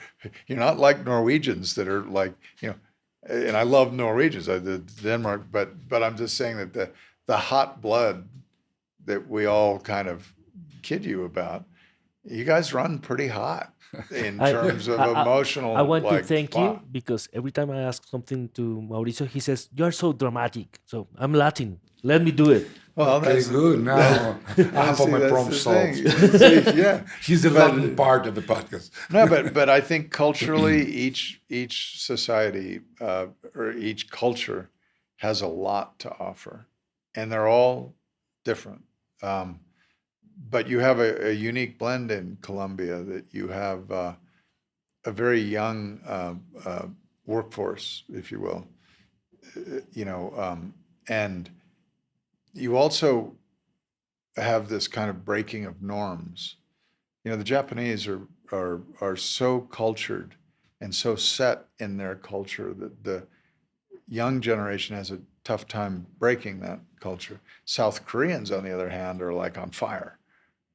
not like Norwegians that are like, and I love Norwegians, I did Denmark, but I'm just saying that the hot blood that we all kind of kid you about, you guys run pretty hot in terms of emotional. I want to like, thank wow. you, because every time I ask something to Mauricio, he says, "You are so dramatic." So I'm Latin. Let me do it. Well, Okay, that's good. Now I have all my problems solved. See, yeah, He's the Latin part of the podcast. no, but I think culturally, each society or each culture has a lot to offer, and they're all different. But you have a unique blend in Colombia, that you have a very young workforce, if you will, and you also have this kind of breaking of norms. The Japanese are so cultured and so set in their culture that the young generation has a tough time breaking that culture. South Koreans, on the other hand, are like on fire.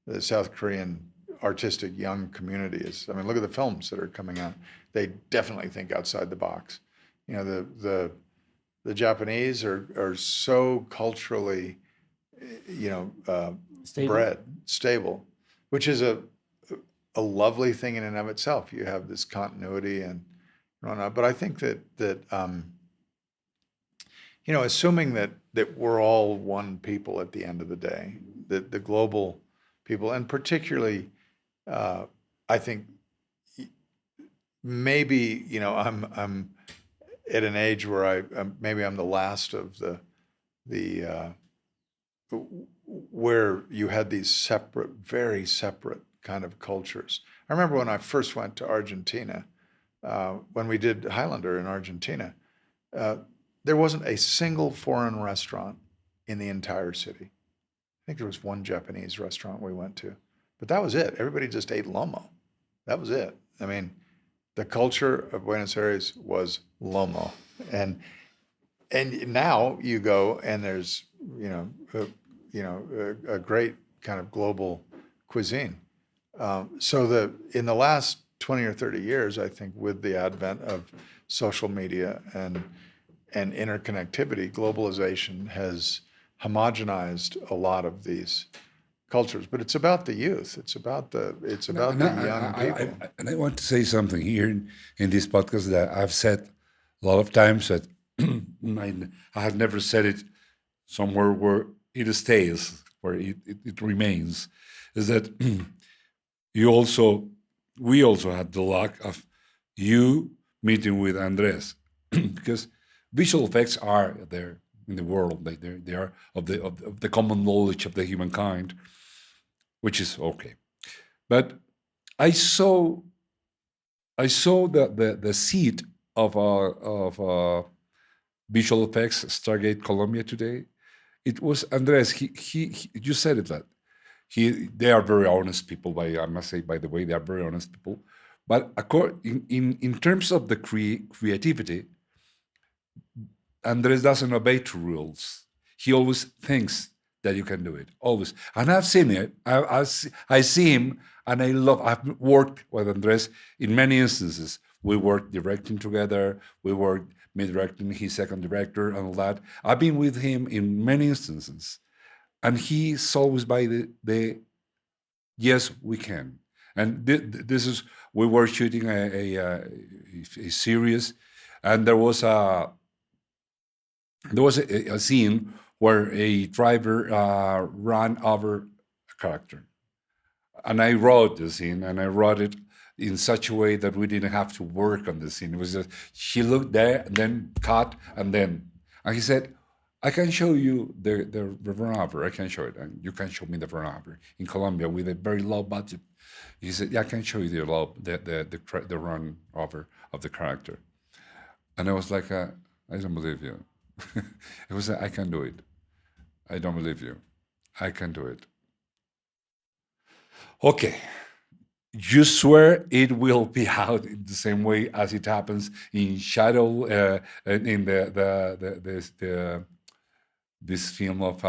The South Korean artistic young community is. I mean, look at the films that are coming out. They definitely think outside the box. You know, the Japanese are so culturally, you know, Stable. stable, which is a lovely thing in and of itself. You have this continuity and whatnot. But I think that you know, assuming that we're all one people at the end of the day, that the global people, and particularly, I think maybe, you know, I'm at an age where maybe I'm the last of the where you had these separate, very separate kind of cultures. I remember when I first went to Argentina, when we did Highlander in Argentina, there wasn't a single foreign restaurant in the entire city. I think there was one Japanese restaurant we went to, but that was it. Everybody just ate lomo. That was it. I mean, the culture of Buenos Aires was lomo, and now you go and there's a great kind of global cuisine. So in the last 20 or 30 years, I think with the advent of social media and interconnectivity, globalization has homogenized a lot of these cultures. But it's about the youth. It's about the young people. And I want to say something here in this podcast that I've said a lot of times that I have never said it somewhere where it stays, where it remains, is that we also had the luck of you meeting with Andres, because visual effects are there in the world. They are of the common knowledge of the humankind, which is okay. But I saw the seed of visual effects Stargate Colombia today. It was Andres. He you said it that they are very honest people. I must say, by the way, they are very honest people. But in terms of the creativity, Andres doesn't obey to rules. He always thinks that you can do it, always. And I've seen it. I see him, and I've worked with Andres in many instances. We worked directing together. We worked me directing, his second director, and all that. I've been with him in many instances. And he's always by the yes, we can. And this is, we were shooting a series, and there was a scene where a driver ran over a character. And I wrote the scene, and I wrote it in such a way that we didn't have to work on the scene. It was just, she looked there, and then cut, and he said, I can show you the run over. I can show it, and you can show me the run over in Colombia with a very low budget. He said, yeah, I can show you the run over of the character. And I was like, I don't believe you. It was, I can do it. I don't believe you. I can do it. Okay. You swear it will be out in the same way as it happens in Shadow, in this film of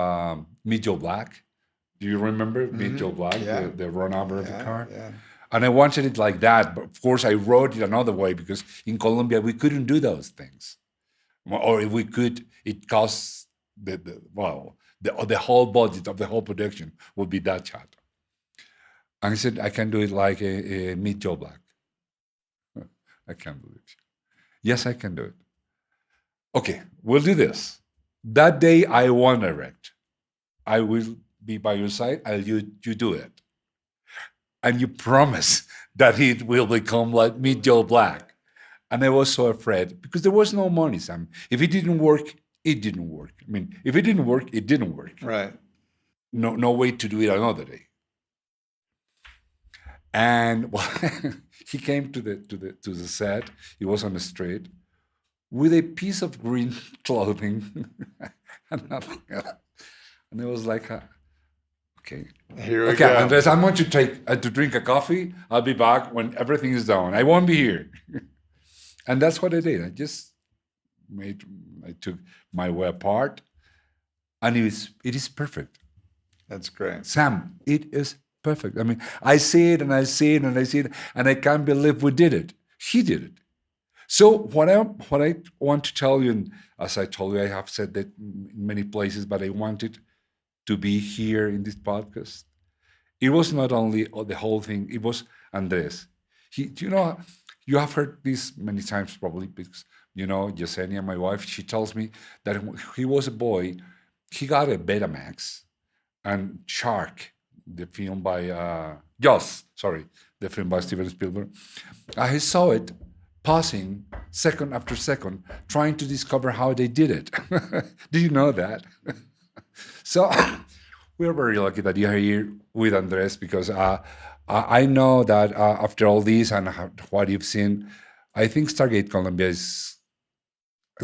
Meet Joe Black. Do you remember Meet Joe Black, Yeah. the run over of the car? Yeah. And I wanted it like that, but of course I wrote it another way because in Colombia we couldn't do those things. Or if we could, it costs the whole budget of the whole production would be that shot. And he said, I can do it like a Meet Joe Black. I can't believe you. Yes, I can do it. Okay, we'll do this. That day I won't direct. I will be by your side and you do it. And you promise that it will become like Meet Joe Black. And I was so afraid because there was no money, Sam. If it didn't work, it didn't work. I mean, if it didn't work, it didn't work. Right. No way to do it another day. And well, he came to the set. He was on the street with a piece of green clothing and nothing else. And it was like, okay. Here we Okay, go. Andres, I'm going to take to drink a coffee. I'll be back when everything is done. I won't be here. And that's what I did. I took my way apart, and it is perfect. That's great. Sam, it is perfect. I mean, I see it and I see it and I see it, and I can't believe we did it. He did it. So what I want to tell you, and as I told you, I have said that in many places, but I wanted to be here in this podcast. It was not only the whole thing, it was Andres. You have heard this many times probably because, Yesenia, my wife, she tells me that when he was a boy, he got a Betamax and Shark, the film by, Jaws, sorry, the film by Steven Spielberg. I saw it pausing second after second, trying to discover how they did it. Do you know that? So we're very lucky that you're here with Andres because I know that after all this and what you've seen, I think Stargate Colombia has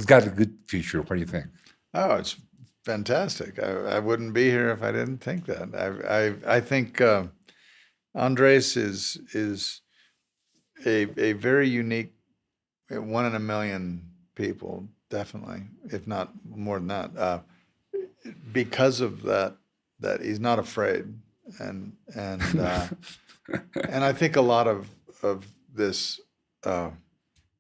got a good future. What do you think? Oh, it's fantastic. I wouldn't be here if I didn't think that. I think Andres is a very unique, one in a million people, definitely, if not more than that. Because of that he's not afraid, and and I think a lot of this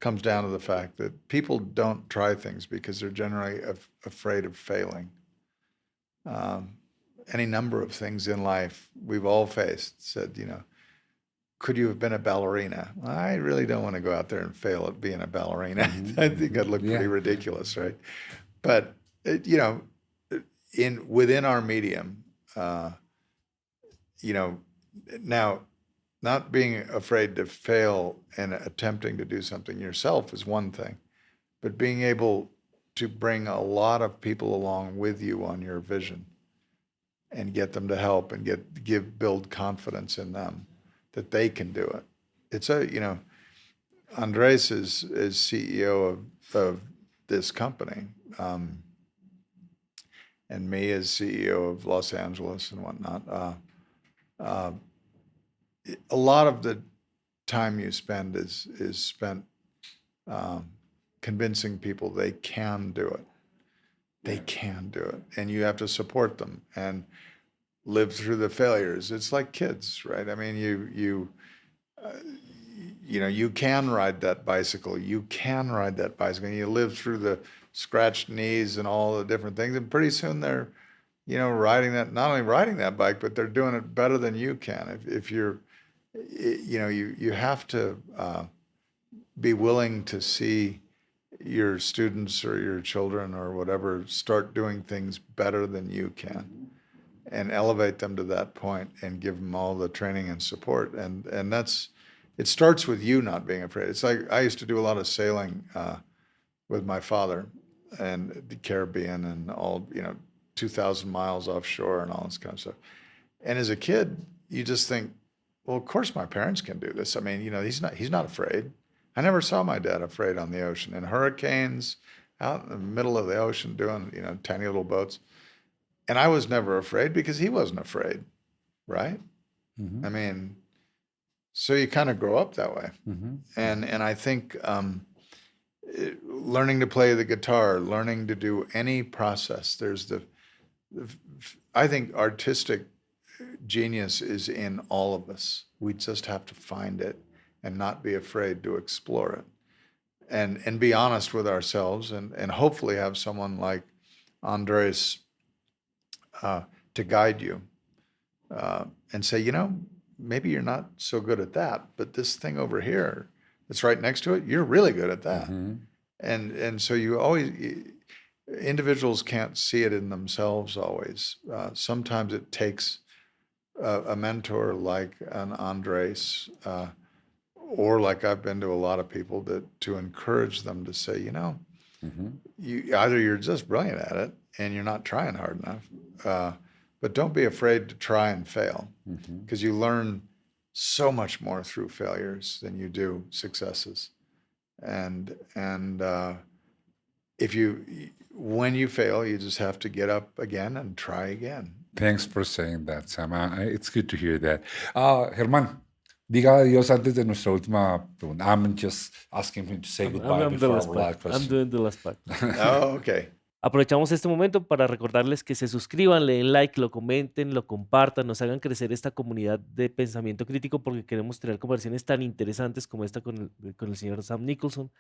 comes down to the fact that people don't try things because they're generally afraid of failing. Any number of things in life we've all faced. Said, could you have been a ballerina? Well, I really don't want to go out there and fail at being a ballerina. I think I'd look pretty ridiculous, right? But within our medium, now, not being afraid to fail and attempting to do something yourself is one thing, but being able to bring a lot of people along with you on your vision and get them to help and build confidence in them that they can do it. It's Andres is CEO of this company, and me as CEO of Los Angeles and whatnot. A lot of the time you spend is spent convincing people they can do it. They can do it, and you have to support them and live through the failures. It's like kids, right? I mean, you can ride that bicycle. You can ride that bicycle, and you live through the scratched knees and all the different things, and pretty soon they're riding that, not only riding that bike, but they're doing it better than you can. If you're, you have to be willing to see your students or your children or whatever start doing things better than you can, and elevate them to that point and give them all the training and support. And it starts with you not being afraid. It's like I used to do a lot of sailing with my father and the Caribbean and all, 2,000 miles offshore and all this kind of stuff. And as a kid, you just think, well, of course my parents can do this. I mean, he's not afraid. I never saw my dad afraid on the ocean. In hurricanes, out in the middle of the ocean doing, tiny little boats. And I was never afraid because he wasn't afraid, right? Mm-hmm. I mean, so you kind of grow up that way. Mm-hmm. And I think learning to play the guitar, learning to do any process, there's I think artistic genius is in all of us. We just have to find it and not be afraid to explore it, and be honest with ourselves, and hopefully have someone like Andres to guide you and say, maybe you're not so good at that, but this thing over here that's right next to it, you're really good at that. Mm-hmm. And so individuals can't see it in themselves always. Sometimes it takes a mentor like an Andres, or like I've been to a lot of people, to encourage them to say, mm-hmm. Either you're just brilliant at it and you're not trying hard enough, but don't be afraid to try and fail, because you learn so much more through failures than you do successes. And when you fail, you just have to get up again and try again. Thanks for saying that, Sam. It's good to hear that. Germán, diga adiós antes de nuestra última pregunta. I'm just asking him to say goodbye before our last question. I'm doing the last part. Oh, okay. Aprovechamos este momento para recordarles que se suscriban, le den like, lo comenten, lo compartan, nos hagan crecer esta comunidad de pensamiento crítico porque queremos tener conversaciones tan interesantes como esta con el señor Sam Nicholson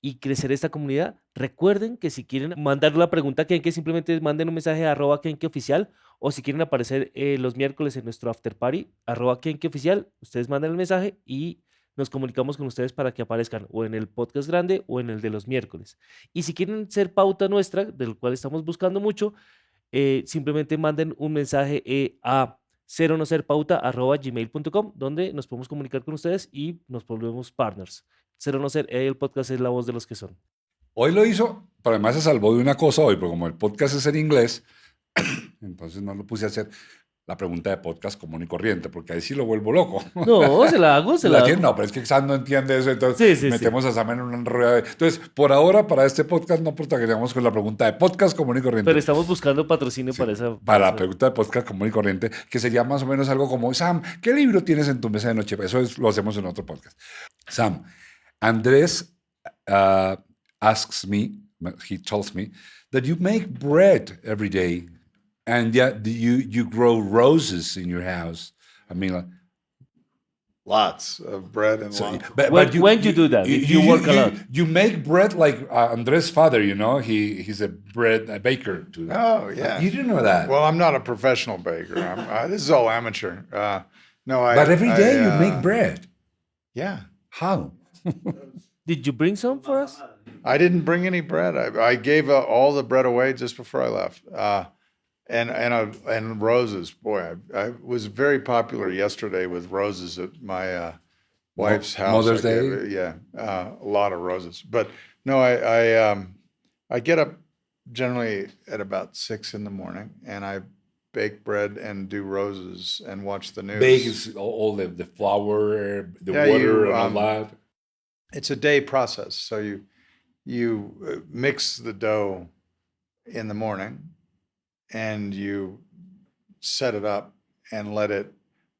y crecer esta comunidad. Recuerden que si quieren mandar la pregunta a Kenke, simplemente manden un mensaje a @KenkeOficial o si quieren aparecer los miércoles en nuestro after party, @KenkeOficial, ustedes mandan el mensaje y nos comunicamos con ustedes para que aparezcan o en el podcast grande o en el de los miércoles. Y si quieren ser pauta nuestra, del cual estamos buscando mucho, simplemente manden un mensaje a ceronoserpauta@gmail.com, donde nos podemos comunicar con ustedes y nos volvemos partners. Cero no ser, el podcast es la voz de los que son. Hoy lo hizo, pero además se salvó de una cosa hoy, porque como el podcast es en inglés, entonces no lo puse a hacer la pregunta de podcast común y corriente, porque ahí sí lo vuelvo loco. No, se la hago, se la hago. No, pero es que Sam no entiende eso, entonces Sí, sí, sí. metemos a Sam en una rueda. Entonces, por ahora, para este podcast, no protagonizamos con la pregunta de podcast común y corriente. Pero estamos buscando patrocinio Sí, para esa. para la esa- pregunta de podcast común y corriente, que sería más o menos algo como, Sam, ¿qué libro tienes en tu mesa de noche? Eso lo hacemos en otro podcast. Sam, Andrés asks me, he tells me, that you make bread every day, and yet you grow roses in your house. I mean, like, Lots of bread and so, lots. When you do that, if you work a lot. You make bread like Andrés' father, you know, he's a baker too. Oh, yeah. You didn't know that. Well, I'm not a professional baker. This is all amateur. No, But every day you make bread. Yeah. How? Did you bring some for us? I didn't bring any bread. I gave all the bread away just before I left. And roses. Boy, I was very popular yesterday with roses at my wife's house. Mother's I Day? gave, yeah, a lot of roses. But no, I get up generally at about 6 in the morning, and I bake bread and do roses and watch the news. Bake is all the flour, the Yeah, water, you, and all that. It's a day process. So you mix the dough in the morning, and you set it up and let it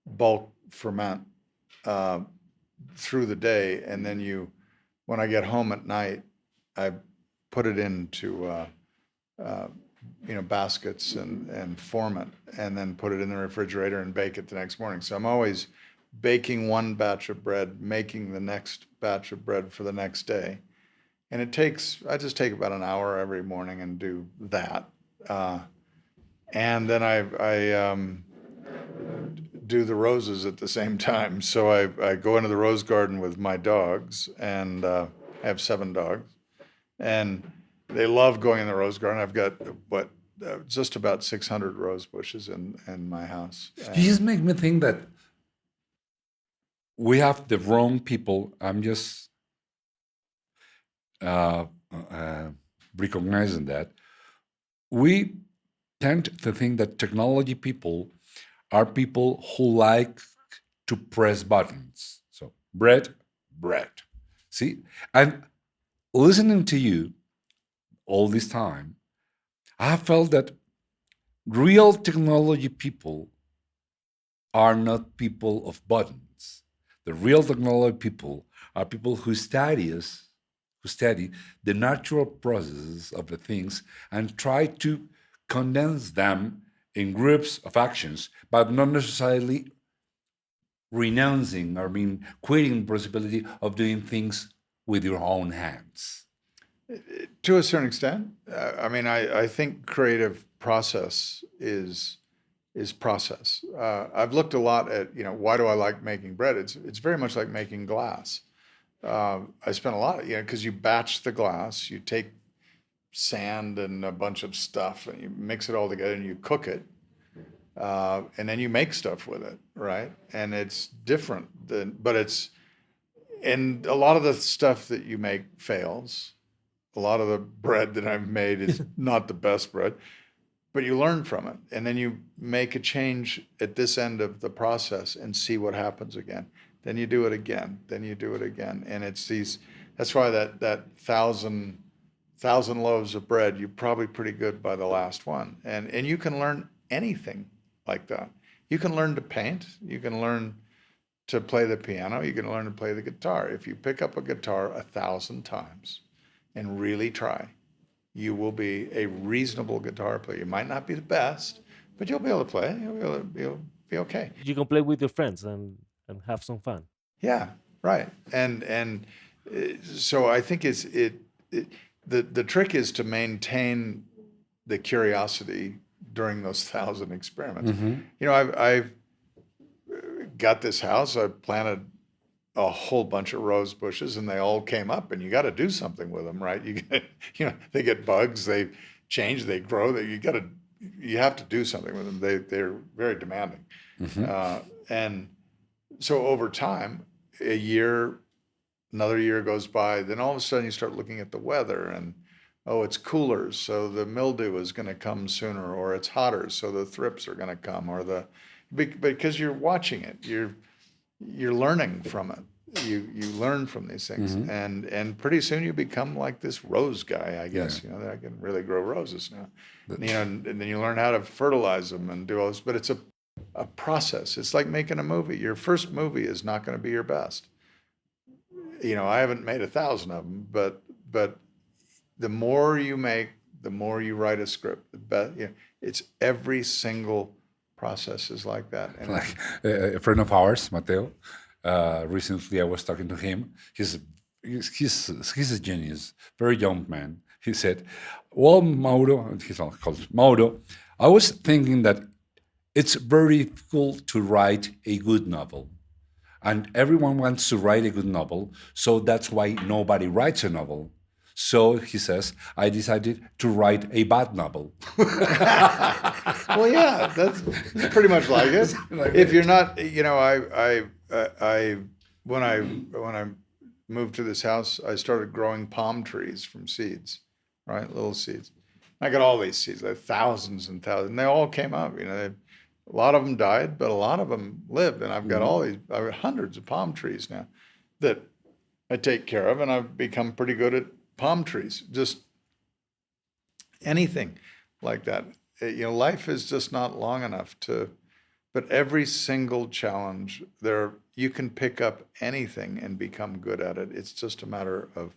bulk ferment through the day, and then when I get home at night, I put it into baskets and form it, and then put it in the refrigerator and bake it the next morning. So I'm always baking one batch of bread, making the next batch of bread for the next day. And I just take about an hour every morning and do that. And then I do the roses at the same time. So I go into the rose garden with my dogs, and I have 7 dogs. And they love going in the rose garden. I've got, just about 600 rose bushes in my house. You just make me think that we have the wrong people. I'm just recognizing that. We tend to think that technology people are people who like to press buttons. So bread. See? And listening to you all this time, I have felt that real technology people are not people of buttons. The real technology people are people who study the natural processes of the things and try to condense them in groups of actions, but not necessarily renouncing or quitting the possibility of doing things with your own hands. To a certain extent. I think creative process is process. I've looked a lot at, why do I like making bread? It's very much like making glass. I spent a lot, because you batch the glass, you take sand and a bunch of stuff, and you mix it all together and you cook it, and then you make stuff with it, right? And it's different and a lot of the stuff that you make fails. A lot of the bread that I've made is not the best bread, but you learn from it, and then you make a change at this end of the process and see what happens again. Then you do it again. Then you do it again, and it's that's why that thousand loaves of bread, you're probably pretty good by the last one. And you can learn anything like that. You can learn to paint. You can learn to play the piano. You can learn to play the guitar. If you pick up a guitar 1,000 times and really try, you will be a reasonable guitar player. You might not be the best, but you'll be able to play. You'll be okay. You can play with your friends and have some fun. Yeah, right. And so I think the trick is to maintain the curiosity during those 1,000 experiments. You know, I've got this house. I planted a whole bunch of rose bushes, and they all came up. And you got to do something with them, right? You know, they get bugs, they change, they grow. You have to do something with them. They're very demanding, and so over time, another year goes by. Then all of a sudden, you start looking at the weather, and it's cooler, so the mildew is going to come sooner, or it's hotter, so the thrips are going to come, because you're watching it, you're learning from it. You learn from these things, and pretty soon you become like this rose guy, I guess. You know, I can really grow roses now. You know, and then you learn how to fertilize them and do all this. But it's a process. It's like making a movie. Your first movie is not going to be your best. You know, I haven't made 1,000 of them, but the more you make, the more you write a script. It's every single process is like that. And Like a friend of ours, Mateo, recently I was talking to him. He's a genius, very young man. He said, well, Mauro, and he's called Mauro, I was thinking that it's very difficult to write a good novel. And everyone wants to write a good novel, so that's why nobody writes a novel. So, he says, I decided to write a bad novel. Well, yeah, that's pretty much like it. If you're not, you know, when I moved to this house, I started growing palm trees from seeds, right? Little seeds. I got all these seeds, like thousands and thousands, and they all came up. You know, a lot of them died, but a lot of them lived, and I've got I've got hundreds of palm trees now that I take care of, and I've become pretty good at palm trees. Just anything like that. You know, life is just not long enough but every single challenge you can pick up anything and become good at it. It's just a matter of,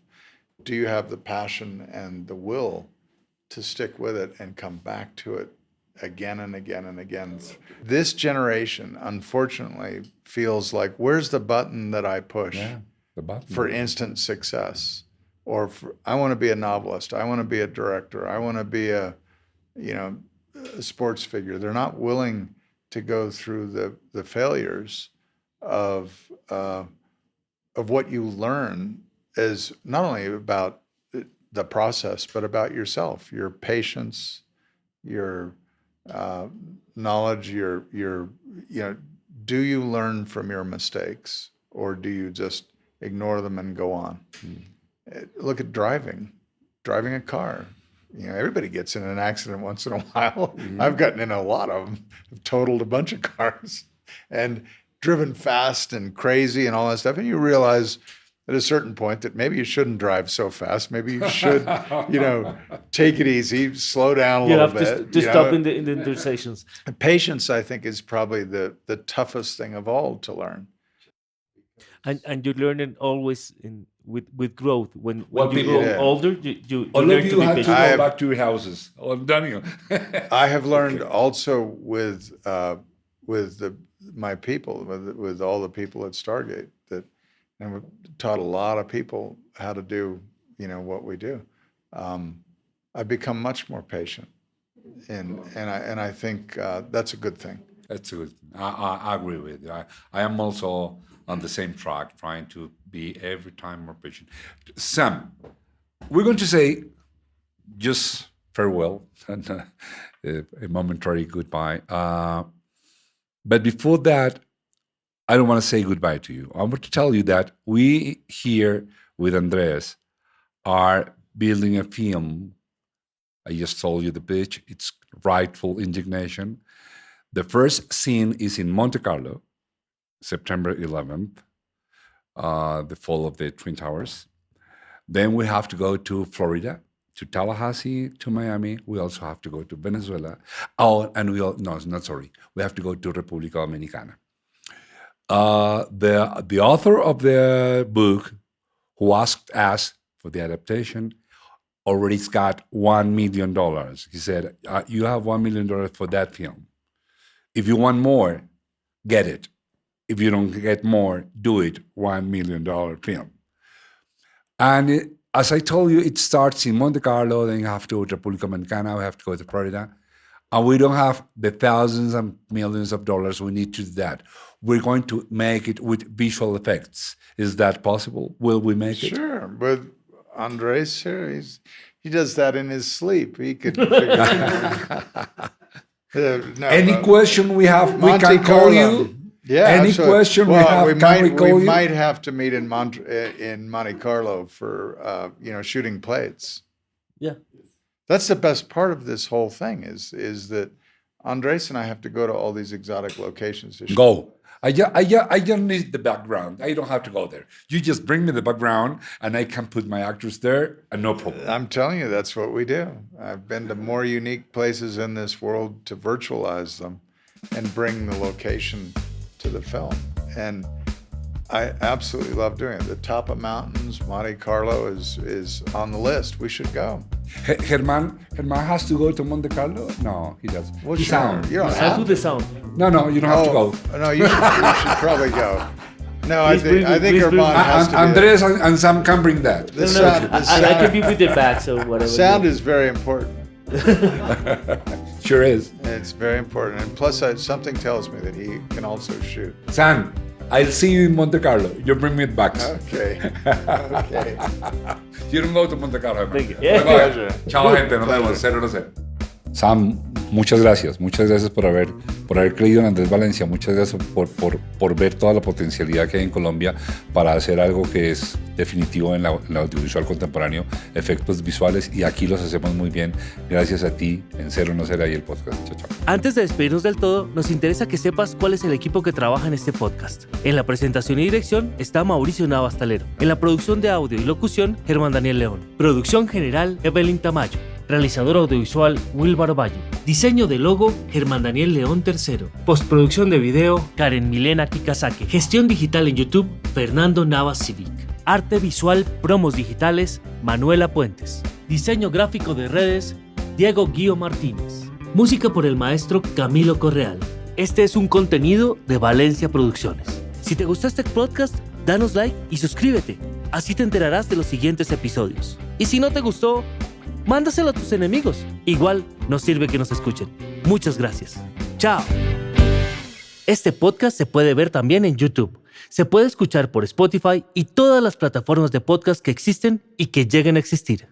do you have the passion and the will to stick with it and come back to it again and again and again. This generation, unfortunately, feels like, where's the button that I push for instant success? Or I want to be a novelist. I want to be a director. I want to be a sports figure. They're not willing to go through the failures of what you learn, is not only about the process, but about yourself, your patience, your knowledge, do you learn from your mistakes, or do you just ignore them and go on? Look at driving a car. You know, everybody gets in an accident once in a while. I've gotten in a lot of them. I've totaled a bunch of cars and driven fast and crazy and all that stuff. And you realize at a certain point that maybe you shouldn't drive so fast. Maybe you should, take it easy, slow down a little bit. You have to stop in the intersections. Patience, I think, is probably the toughest thing of all to learn. And you learn it always with growth. When Well, you people- grow older, you All learn of to you be have to patient. go back to your houses. Oh, I'm done you. I have learned also with my people, with all the people at Stargate, and we've taught a lot of people how to do, what we do. I've become much more patient, and I think that's a good thing. That's good. I agree with you. I am also on the same track, trying to be every time more patient. Sam, we're going to say just farewell and a momentary goodbye. But before that, I don't want to say goodbye to you. I want to tell you that we here with Andres are building a film. I just told you the pitch. It's Rightful Indignation. The first scene is in Monte Carlo, September 11th, the fall of the Twin Towers. Then we have to go to Florida, to Tallahassee, to Miami. We also have to go to Venezuela. Oh, and we have to go to República Dominicana. The author of the book, who asked us for the adaptation, already got $1 million. He said, you have $1 million for that film. If you want more, get it. If you don't get more, do it. $1 million film. And as I told you, it starts in Monte Carlo, then you have to go to República Dominicana, we have to go to Florida. And we don't have the thousands and millions of dollars we need to do that. We're going to make it with visual effects. Is that possible? Will we make it? Sure, but Andres here, he does that in his sleep. He could figure it out. Any question we have, we Monte can call Carlo. you. Yeah, Any absolutely. question well, we have, can we call we you? might have to meet in Monte Carlo for shooting plates. Yeah. That's the best part of this whole thing is that Andres and I have to go to all these exotic locations to shoot. Go. I just need the background. I don't have to go there. You just bring me the background, and I can put my actors there, and no problem. I'm telling you, that's what we do. I've been to more unique places in this world to virtualize them and bring the location to the film. And I absolutely love doing it. The top of mountains, Monte Carlo is on the list. We should go. Germán has to go to Monte Carlo? No, he doesn't. Well, He sure. sound. You don't I'll have do to. the sound. No, you don't have to go. No, you should probably go. No, Please bring me- I think please bring Urban me- has to be Andres and Sam can bring that. The No, sound, the I sound, can be with the back, so whatever. sound is very important. Sure is. It's very important. And plus, something tells me that he can also shoot. Sam, I'll see you in Monte Carlo. You bring me back. Okay. Okay. You don't go to Monte Carlo. hermano. Thank you. Yeah. Bye-bye. Chao, gente. Nos vemos. 0-0. Sam, muchas gracias. Muchas gracias por haber creído en Andrés Valencia. Muchas gracias por ver toda la potencialidad que hay en Colombia para hacer algo que es definitivo en el audiovisual contemporáneo, efectos visuales, y aquí los hacemos muy bien. Gracias a ti en Cero No Será y el podcast. Chao, chao. Antes de despedirnos del todo, nos interesa que sepas cuál es el equipo que trabaja en este podcast. En la presentación y dirección está Mauricio Navas Talero. En la producción de audio y locución, Germán Daniel León. Producción general, Evelyn Tamayo. Realizador audiovisual, Wilbaro Valle. Diseño de logo, Germán Daniel León III. Postproducción de video, Karen Milena Kikasake. Gestión digital en YouTube, Fernando Navas Civic. Arte visual, promos digitales, Manuela Puentes. Diseño gráfico de redes, Diego Guío Martínez. Música por el maestro Camilo Correal. Este es un contenido de Valencia Producciones. Si te gustó este podcast, danos like y suscríbete. Así te enterarás de los siguientes episodios. Y si no te gustó, mándaselo a tus enemigos. Igual nos sirve que nos escuchen. Muchas gracias. Chao. Este podcast se puede ver también en YouTube. Se puede escuchar por Spotify y todas las plataformas de podcast que existen y que lleguen a existir.